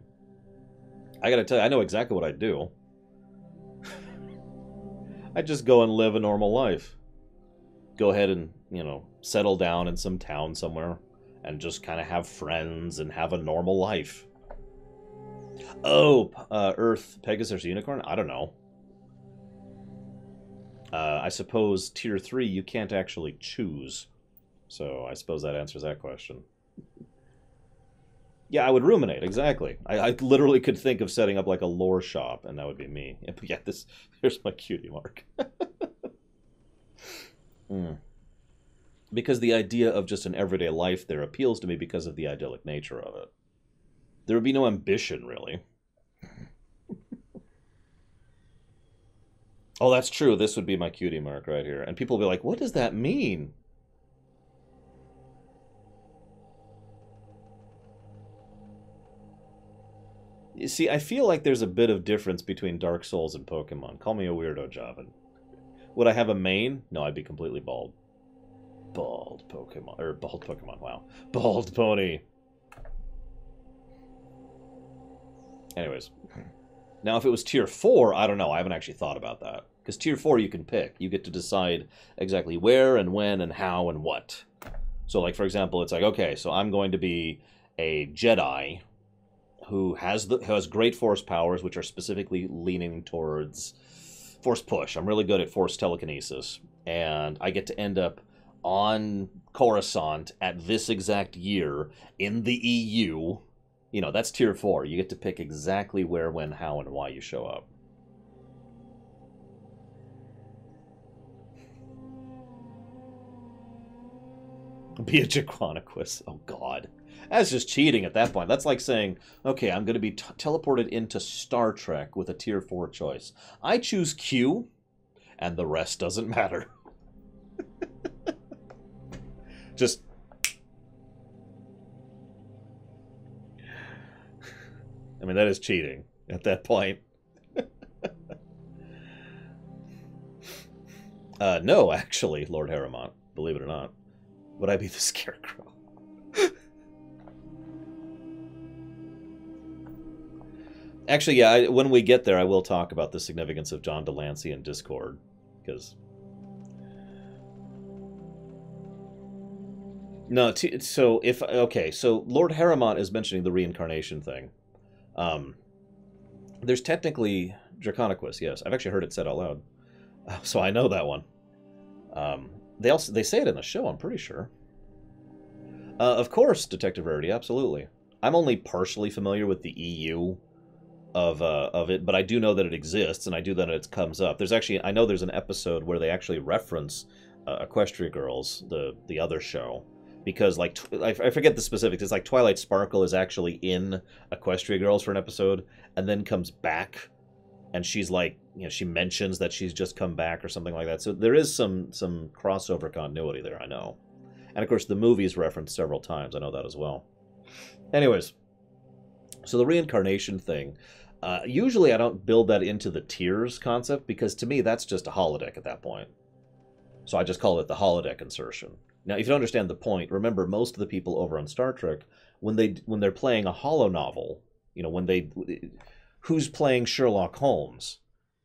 I gotta tell you, I know exactly what I'd do. I'd just go and live a normal life. Go ahead and, you know, settle down in some town somewhere. And just kind of have friends and have a normal life. Oh, Earth, Pegasus, Unicorn? I don't know. I suppose Tier 3 you can't actually choose So I suppose that answers that question. Yeah, I would ruminate, exactly. I literally could think of setting up like a lore shop, and that would be me. Yeah, here's my cutie mark. Mm. Because the idea of just an everyday life there appeals to me because of the idyllic nature of it. There would be no ambition, really. Oh, that's true. This would be my cutie mark right here. And people will be like, what does that mean? You see, I feel like there's a bit of difference between Dark Souls and Pokemon. Call me a weirdo, Javin. Would I have a mane? No, I'd be completely bald. Bald Pokemon. Or bald Pokemon, wow. Bald pony. Anyways. Now, if it was Tier 4, I don't know. I haven't actually thought about that. Because Tier 4 you can pick. You get to decide exactly where and when and how and what. So, like, for example, it's like, okay, so I'm going to be a Jedi who has great force powers, which are specifically leaning towards force push. I'm really good at force telekinesis. And I get to end up on Coruscant at this exact year in the EU. You know, that's Tier 4. You get to pick exactly where, when, how, and why you show up. Be a Jaquaniquus. Oh, God. That's just cheating at that point. That's like saying, okay, I'm going to be teleported into Star Trek with a Tier 4 choice. I choose Q, and the rest doesn't matter. Just... I mean, that is cheating at that point. No, actually, Lord Harrimont, believe it or not. Would I be the Scarecrow? Actually, yeah, when we get there, I will talk about the significance of John Delancey and Discord, because... No, so if... Okay, so Lord Harrimont is mentioning the reincarnation thing. There's technically Draconequus, yes. I've actually heard it said out loud. So I know that one. They say it in the show, I'm pretty sure. Of course, Detective Rarity, absolutely. I'm only partially familiar with the EU of it, but I do know that it exists, and I do know that it comes up. I know there's an episode where they actually reference Equestria Girls, the other show, because like I forget the specifics. It's like Twilight Sparkle is actually in Equestria Girls for an episode, and then comes back, and she's like, you know, she mentions that she's just come back or something like that. So there is some crossover continuity there, I know. And of course, the movie's referenced several times. I know that as well. Anyways, so the reincarnation thing. Usually I don't build that into the tiers concept, because to me that's just a holodeck at that point. So I just call it the holodeck insertion. Now, if you don't understand the point, remember most of the people over on Star Trek, when they're playing a holo novel, you know, who's playing Sherlock Holmes?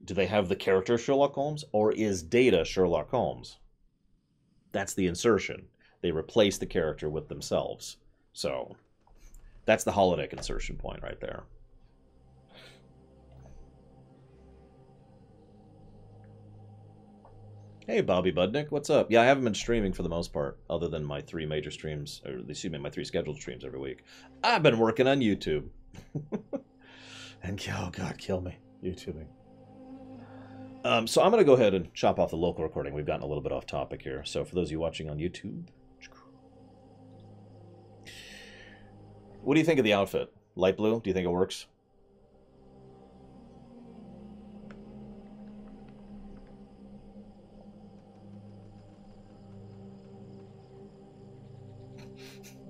Do they have the character Sherlock Holmes, or is Data Sherlock Holmes? That's the insertion. They replace the character with themselves. So that's the holodeck insertion point right there. Hey, Bobby Budnick, what's up? Yeah, I haven't been streaming for the most part, other than my 3 major streams, or excuse me, my 3 scheduled streams every week. I've been working on YouTube. And, oh God, kill me, YouTubing. So I'm going to go ahead and chop off the local recording. We've gotten a little bit off topic here. So for those of you watching on YouTube, what do you think of the outfit? Light blue? Do you think it works?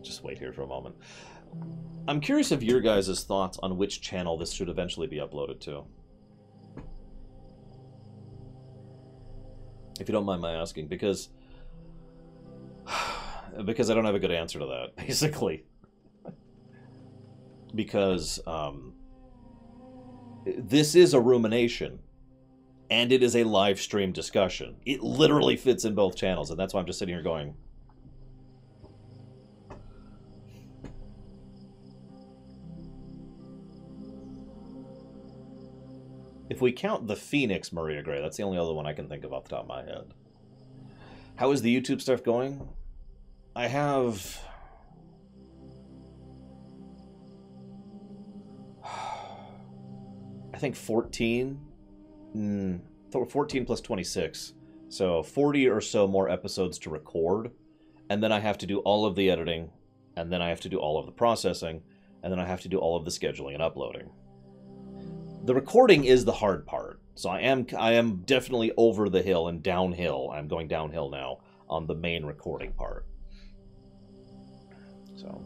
Just wait here for a moment. I'm curious of your guys' thoughts on which channel this should eventually be uploaded to. If you don't mind my asking, because I don't have a good answer to that, basically. Because this is a rumination, and it is a live stream discussion. It literally fits in both channels, and that's why I'm just sitting here going... If we count the Phoenix Maria Gray, that's the only other one I can think of off the top of my head. How is the YouTube stuff going? I have... I think 14. 14 plus 26. So 40 or so more episodes to record. And then I have to do all of the editing. And then I have to do all of the processing. And then I have to do all of the scheduling and uploading. The recording is the hard part. So I am definitely over the hill and downhill. I'm going downhill now on the main recording part. So...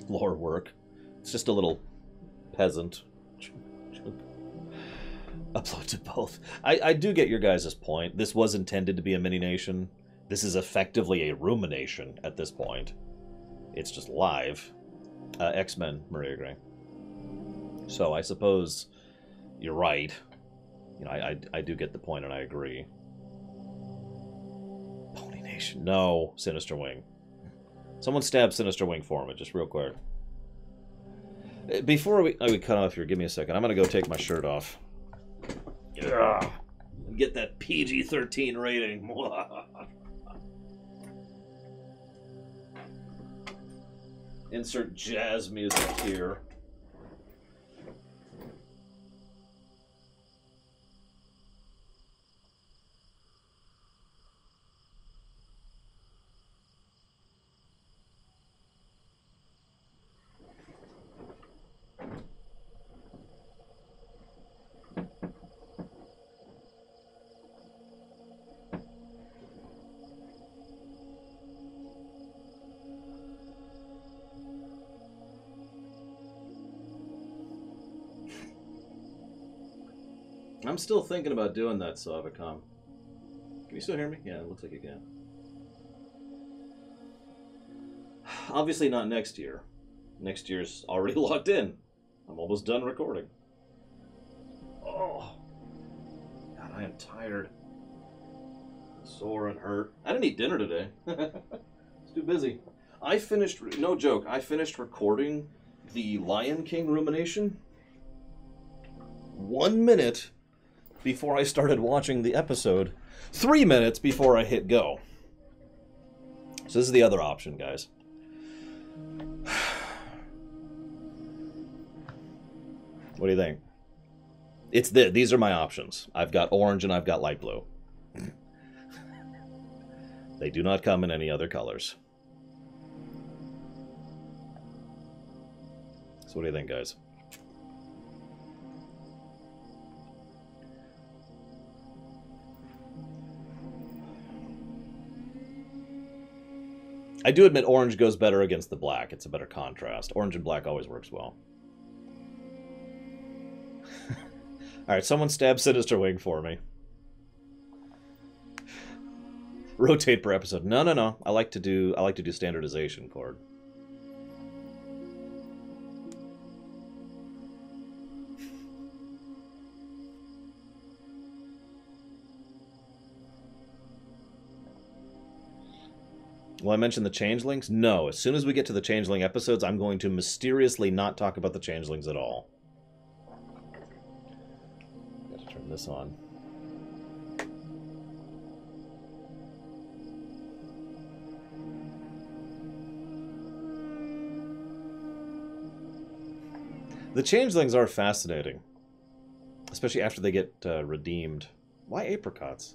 lore work. It's just a little peasant. Upload to both. I do get your guys' point. This was intended to be a mini-nation. This is effectively a rumination at this point. It's just live. X-Men, Maria Gray. So I suppose you're right. You know, I do get the point and I agree. Pony Nation. No, Sinister Wing. Someone stab Sinister Wing for me, just real quick. Before we cut off here, give me a second. I'm going to go take my shirt off. Ugh. And get that PG-13 rating. Insert jazz music here. I'm still thinking about doing that, Savicom. Can you still hear me? Yeah, it looks like you can. Obviously not next year. Next year's already locked in. I'm almost done recording. Oh. God, I am tired. Sore and hurt. I didn't eat dinner today. It's too busy. I finished, no joke, I finished recording the Lion King rumination 1 minute before I started watching the episode, 3 minutes before I hit go. So this is the other option, guys. What do you think? These are my options. I've got orange and I've got light blue. They do not come in any other colors. So what do you think, guys? I do admit orange goes better against the black. It's a better contrast. Orange and black always works well. Alright, someone stab Sinister Wing for me. Rotate per episode. No. I like to do standardization, Cord. Will I mention the changelings? No. As soon as we get to the changeling episodes, I'm going to mysteriously not talk about the changelings at all. Got to turn this on. The changelings are fascinating. Especially after they get redeemed. Why apricots?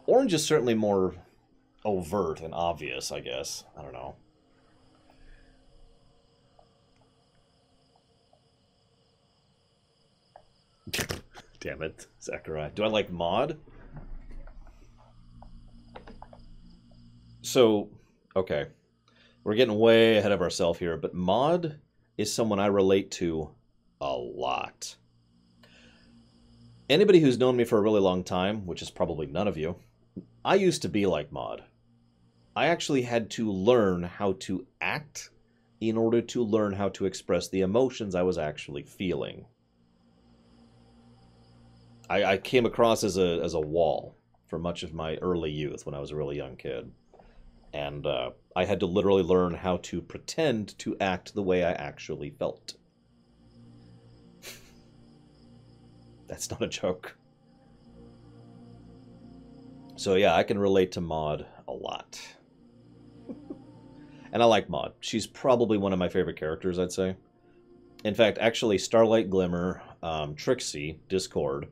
Orange is certainly more overt and obvious, I guess. I don't know. Damn it, Zachariah. Do I like Maud? So, okay. We're getting way ahead of ourselves here, but Maud is someone I relate to a lot. Anybody who's known me for a really long time, which is probably none of you, I used to be like Maud. I actually had to learn how to act in order to learn how to express the emotions I was actually feeling. I came across as a wall for much of my early youth when I was a really young kid. And I had to literally learn how to pretend to act the way I actually felt. That's not a joke. So yeah, I can relate to Maud a lot. And I like Maud. She's probably one of my favorite characters, I'd say. In fact, actually, Starlight Glimmer, Trixie, Discord,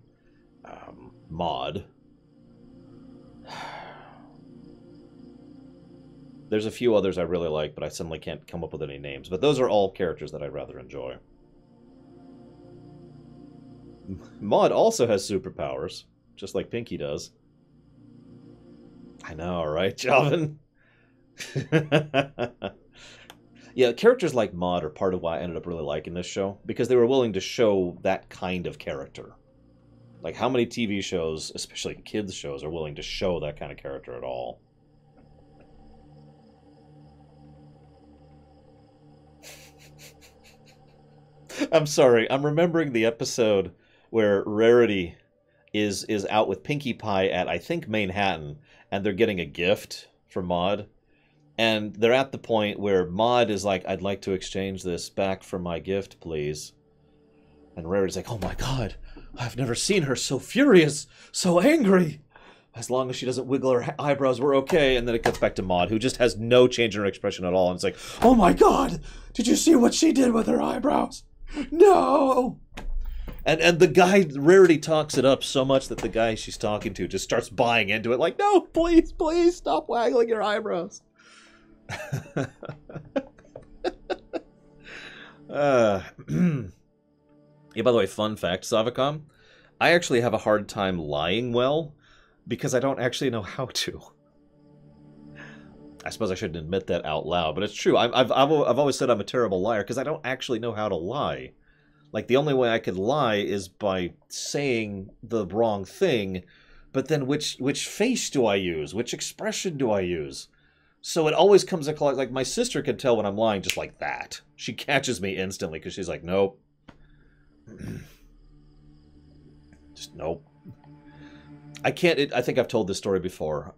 Maud. There's a few others I really like, but I suddenly can't come up with any names. But those are all characters that I'd rather enjoy. Maud also has superpowers, just like Pinky does. I know, right, Javin? Yeah, characters like Maud are part of why I ended up really liking this show, because they were willing to show that kind of character. Like, how many TV shows, especially kids shows, are willing to show that kind of character at all? I'm sorry, I'm remembering the episode where Rarity is out with Pinkie Pie at, I think, Manhattan, and they're getting a gift for Maud. And they're at the point where Maud is like, I'd like to exchange this back for my gift, please. And Rarity's like, oh my god, I've never seen her so furious, so angry. As long as she doesn't wiggle her eyebrows, we're okay. And then it cuts back to Maud, who just has no change in her expression at all. And it's like, oh my god, did you see what she did with her eyebrows? No! And the guy, Rarity talks it up so much that the guy she's talking to just starts buying into it. Like, no, please, please, stop waggling your eyebrows. Yeah, by the way, fun fact, Savicom, I actually have a hard time lying well because I don't actually know how to. I suppose I shouldn't admit that out loud, but it's true. I've always said I'm a terrible liar because I don't actually know how to lie. Like, the only way I could lie is by saying the wrong thing, but then which face do I use? Which expression do I use? So it always comes across, like, my sister can tell when I'm lying just like that. She catches me instantly because she's like, nope. Just nope. I can't, I think I've told this story before.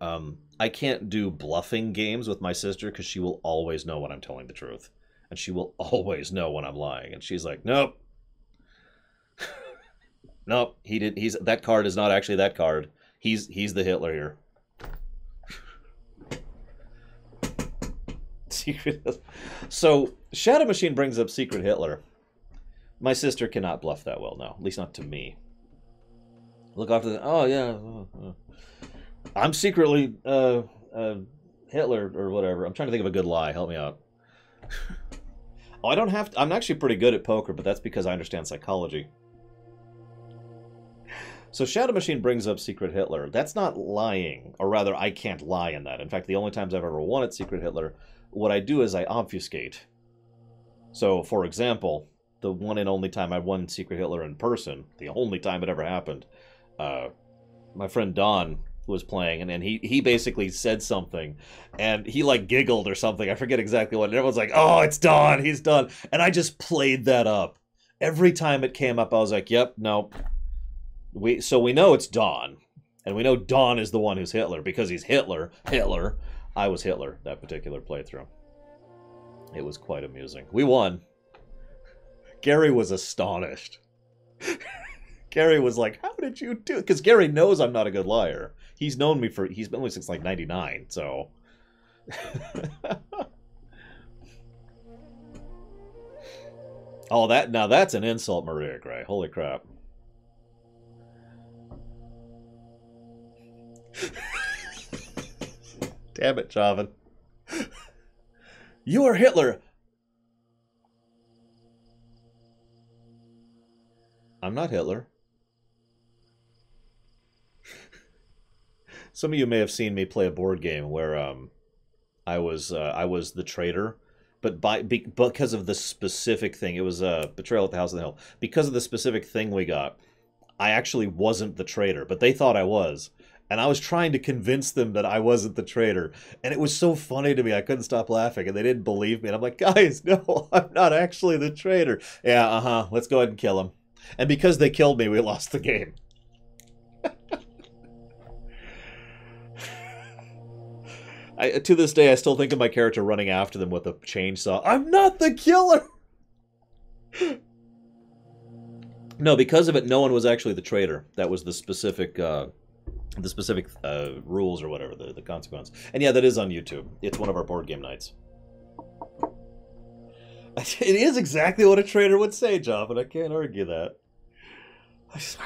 I can't do bluffing games with my sister because she will always know when I'm telling the truth. And she will always know when I'm lying. And she's like, nope. Nope, that card is not actually that card. He's the Hitler here. Secret. So Shadow Machine brings up Secret Hitler. My sister cannot bluff that well, no. At least not to me. Look after the, oh yeah, I'm secretly Hitler or whatever. I'm trying to think of a good lie. Help me out. Oh, I don't have to, I'm actually pretty good at poker, but that's because I understand psychology. So Shadow Machine brings up Secret Hitler. That's not lying, or rather, I can't lie in that. In fact, the only times I've ever won at Secret Hitler, what I do is I obfuscate. So, for example, the one and only time I won Secret Hitler in person, the only time it ever happened, my friend Don was playing, and he basically said something, and he like giggled or something. I forget exactly what. And everyone's like, "Oh, it's Don. He's Don." And I just played that up. Every time it came up, I was like, "Yep, nope." So we know it's Don, and we know Don is the one who's Hitler because he's Hitler. Hitler. I was Hitler that particular playthrough. It was quite amusing. We won. Gary was astonished. Gary was like, how did you do it? Because Gary knows I'm not a good liar. He's known me he's been with me since like 99, so. Oh, now that's an insult, Maria Gray. Holy crap. Damn it, Javin. You are Hitler. I'm not Hitler. Some of you may have seen me play a board game where I was the traitor, but because of the specific thing, it was Betrayal at the House on the Hill. Because of the specific thing we got, I actually wasn't the traitor, but they thought I was. And I was trying to convince them that I wasn't the traitor. And it was so funny to me, I couldn't stop laughing, and they didn't believe me. And I'm like, guys, no, I'm not actually the traitor. Yeah, let's go ahead and kill him. And because they killed me, we lost the game. To this day, I still think of my character running after them with a chainsaw. I'm not the killer! No, because of it, no one was actually the traitor. That was the specific the specific rules or whatever, the consequence. And yeah, that is on YouTube. It's one of our board game nights. It is exactly what a trader would say, John, but I can't argue that.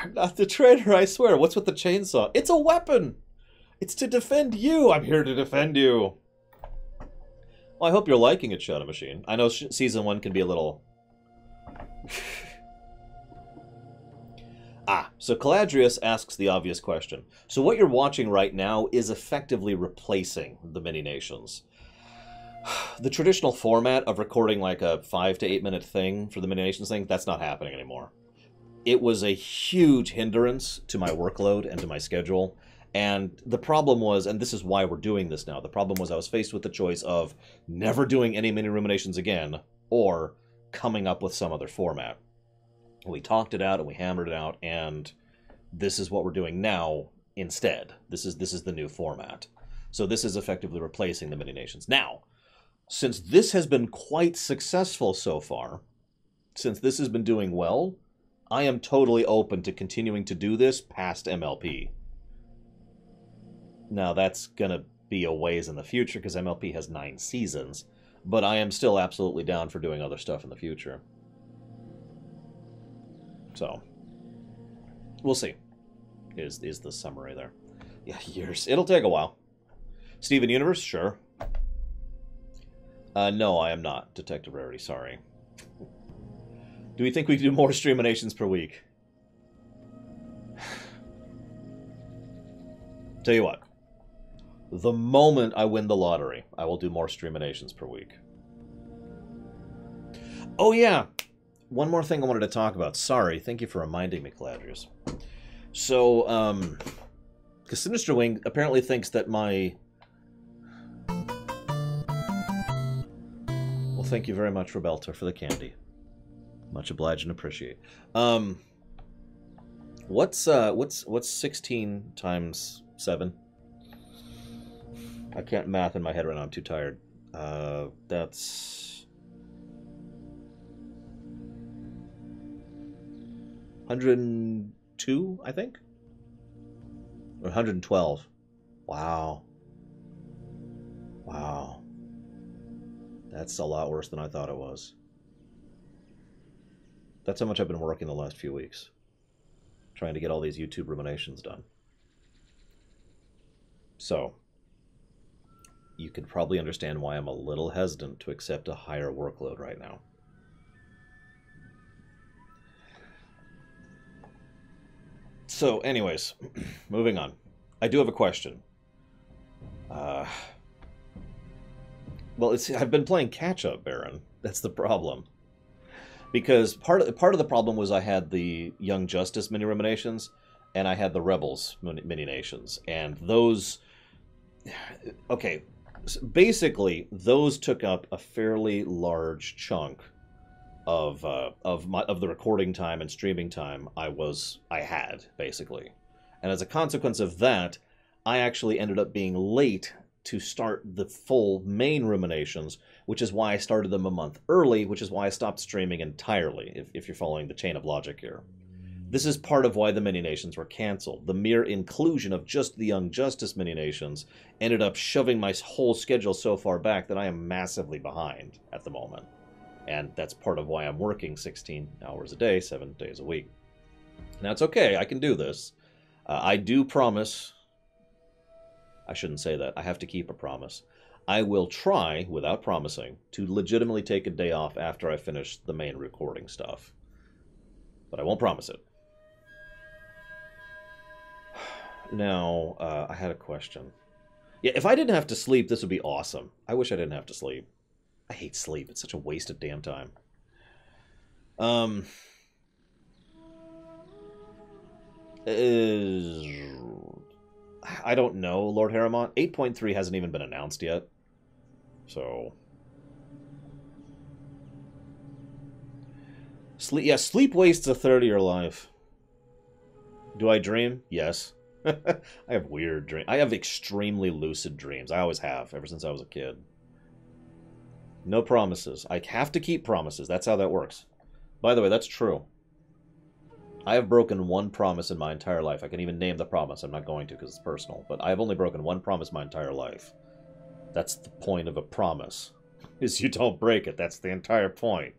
I'm not the trader, I swear. What's with the chainsaw? It's a weapon! It's to defend you! I'm here to defend you! Well, I hope you're liking it, Shadow Machine. I know Season 1 can be a little... So Caladrius asks the obvious question. So what you're watching right now is effectively replacing the mini-nations. The traditional format of recording like a 5 to 8 minute thing for the mini-nations thing, that's not happening anymore. It was a huge hindrance to my workload and to my schedule. And the problem was, and this is why we're doing this now, the problem was I was faced with the choice of never doing any mini ruminations again, or coming up with some other format. We talked it out and we hammered it out, and this is what we're doing now instead. This is the new format. So this is effectively replacing the mini nations. Now, since this has been quite successful so far, since this has been doing well, I am totally open to continuing to do this past MLP. Now, that's going to be a ways in the future, because MLP has 9 seasons, but I am still absolutely down for doing other stuff in the future. So, we'll see, is the summary there. Yeah, years. It'll take a while. Steven Universe? Sure. No, I am not, Detective Rarity, sorry. Do we think we can do more streaminations per week? Tell you what. The moment I win the lottery, I will do more streaminations per week. Oh, yeah. One more thing I wanted to talk about. Sorry. Thank you for reminding me, Caladrius. So, because Sinister Wing apparently thinks that my... Well, thank you very much, Rebelta, for the candy. Much obliged and appreciate. What's 16 times 7? I can't math in my head right now. I'm too tired. That's 102, I think? Or 112. Wow. Wow. That's a lot worse than I thought it was. That's how much I've been working the last few weeks. Trying to get all these YouTube ruminations done. So, you can probably understand why I'm a little hesitant to accept a higher workload right now. So, anyways, moving on. I do have a question. Well, I've been playing catch-up, Baron. That's the problem. Because part of the problem was I had the Young Justice mini-ruminations, and I had the Rebels mini-nations. And those... Okay, so basically, those took up a fairly large chunk of the recording time and streaming time I had, basically. And as a consequence of that, I actually ended up being late to start the full main ruminations, which is why I started them a month early, which is why I stopped streaming entirely, if you're following the chain of logic here. This is part of why the mini-nations were cancelled. The mere inclusion of just the Young Justice mini-nations ended up shoving my whole schedule so far back that I am massively behind at the moment. And that's part of why I'm working 16 hours a day, 7 days a week. Now, it's okay. I can do this. I do promise... I shouldn't say that. I have to keep a promise. I will try, without promising, to legitimately take a day off after I finish the main recording stuff. But I won't promise it. Now, I had a question. Yeah, if I didn't have to sleep, this would be awesome. I wish I didn't have to sleep. I hate sleep. It's such a waste of damn time. I don't know, Lord Harrimont. 8.3 hasn't even been announced yet. So... Sleep wastes a third of your life. Do I dream? Yes. I have weird dreams. I have extremely lucid dreams. I always have, ever since I was a kid. No promises. I have to keep promises. That's how that works. By the way, that's true. I have broken one promise in my entire life. I can even name the promise. I'm not going to because it's personal. But I have only broken one promise my entire life. That's the point of a promise, is you don't break it. That's the entire point.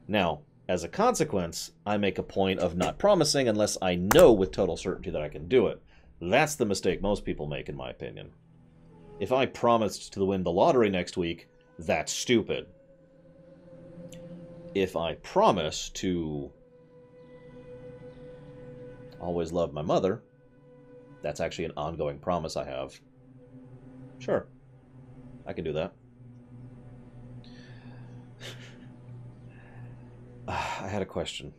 Now, as a consequence, I make a point of not promising unless I know with total certainty that I can do it. That's the mistake most people make, in my opinion. If I promised to win the lottery next week, that's stupid. If I promise to always love my mother, that's actually an ongoing promise I have. Sure, I can do that. I had a question.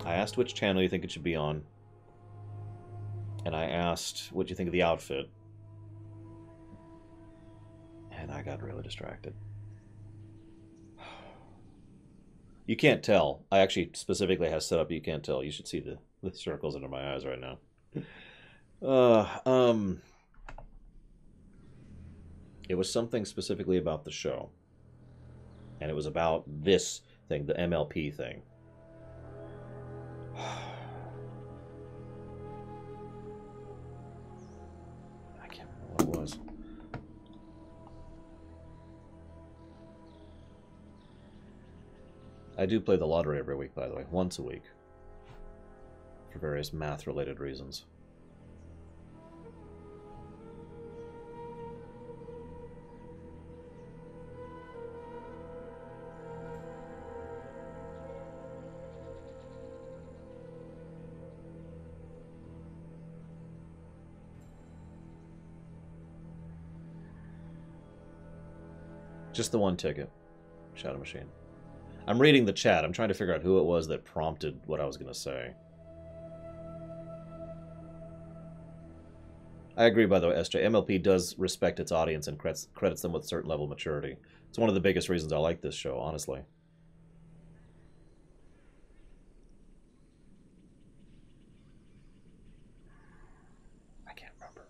I asked which channel you think it should be on. And I asked what you think of the outfit. And I got really distracted. You can't tell. I actually specifically have set up you can't tell. You should see the circles under my eyes right now. It was something specifically about the show. And it was about this thing, the MLP thing. I can't remember what it was. I do play the lottery every week, by the way. Once a week. For various math-related reasons. Just the one ticket. Shadow Machine. I'm reading the chat. I'm trying to figure out who it was that prompted what I was going to say. I agree, by the way, SJ. MLP does respect its audience and credits them with a certain level of maturity. It's one of the biggest reasons I like this show, honestly. I can't remember.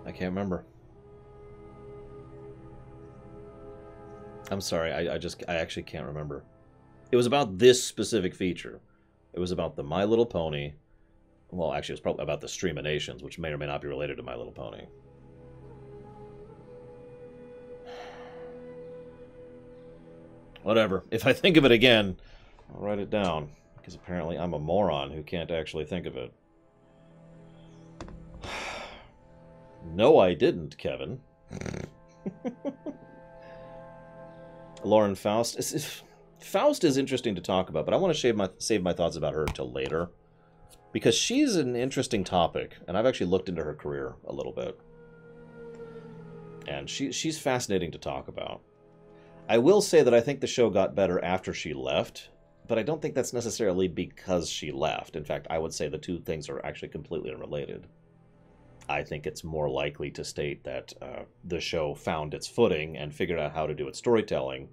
I can't remember. I'm sorry, I actually can't remember. It was about this specific feature. It was about the My Little Pony. Well, actually, it was probably about the Streaminations, which may or may not be related to My Little Pony. Whatever. If I think of it again, I'll write it down. Because apparently I'm a moron who can't actually think of it. No, I didn't, Kevin. Lauren Faust. Faust is interesting to talk about, but I want to save my thoughts about her till later. Because she's an interesting topic, and I've actually looked into her career a little bit. And she's fascinating to talk about. I will say that I think the show got better after she left, but I don't think that's necessarily because she left. In fact, I would say the two things are actually completely unrelated. I think it's more likely to state that the show found its footing and figured out how to do its storytelling,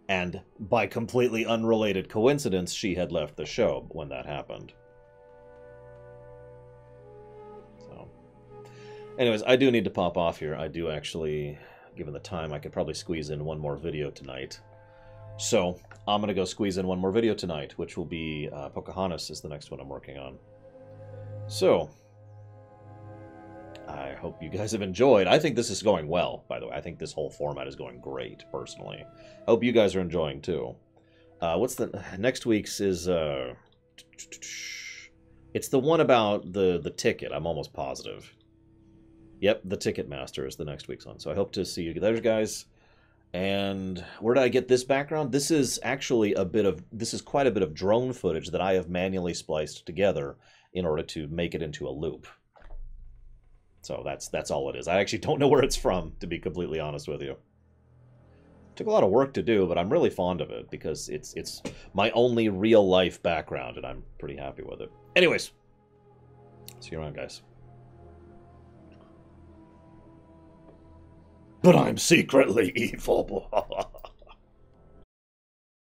and by completely unrelated coincidence, she had left the show when that happened. So, anyways, I do need to pop off here. I do actually, given the time, I could probably squeeze in one more video tonight. So, I'm going to go squeeze in one more video tonight, which will be Pocahontas is the next one I'm working on. So, I hope you guys have enjoyed. I think this is going well, by the way. I think this whole format is going great, personally. I hope you guys are enjoying, too. What's the... Next week's is... It's the one about the ticket, I'm almost positive. Yep, the Ticketmaster is the next week's one. So I hope to see you there, guys. And where did I get this background? This is actually a bit of... This is quite a bit of drone footage that I have manually spliced together in order to make it into a loop. So that's all it is. I actually don't know where it's from, to be completely honest with you. Took a lot of work to do, but I'm really fond of it because it's my only real life background, and I'm pretty happy with it. Anyways, see you around, guys. But I'm secretly evil.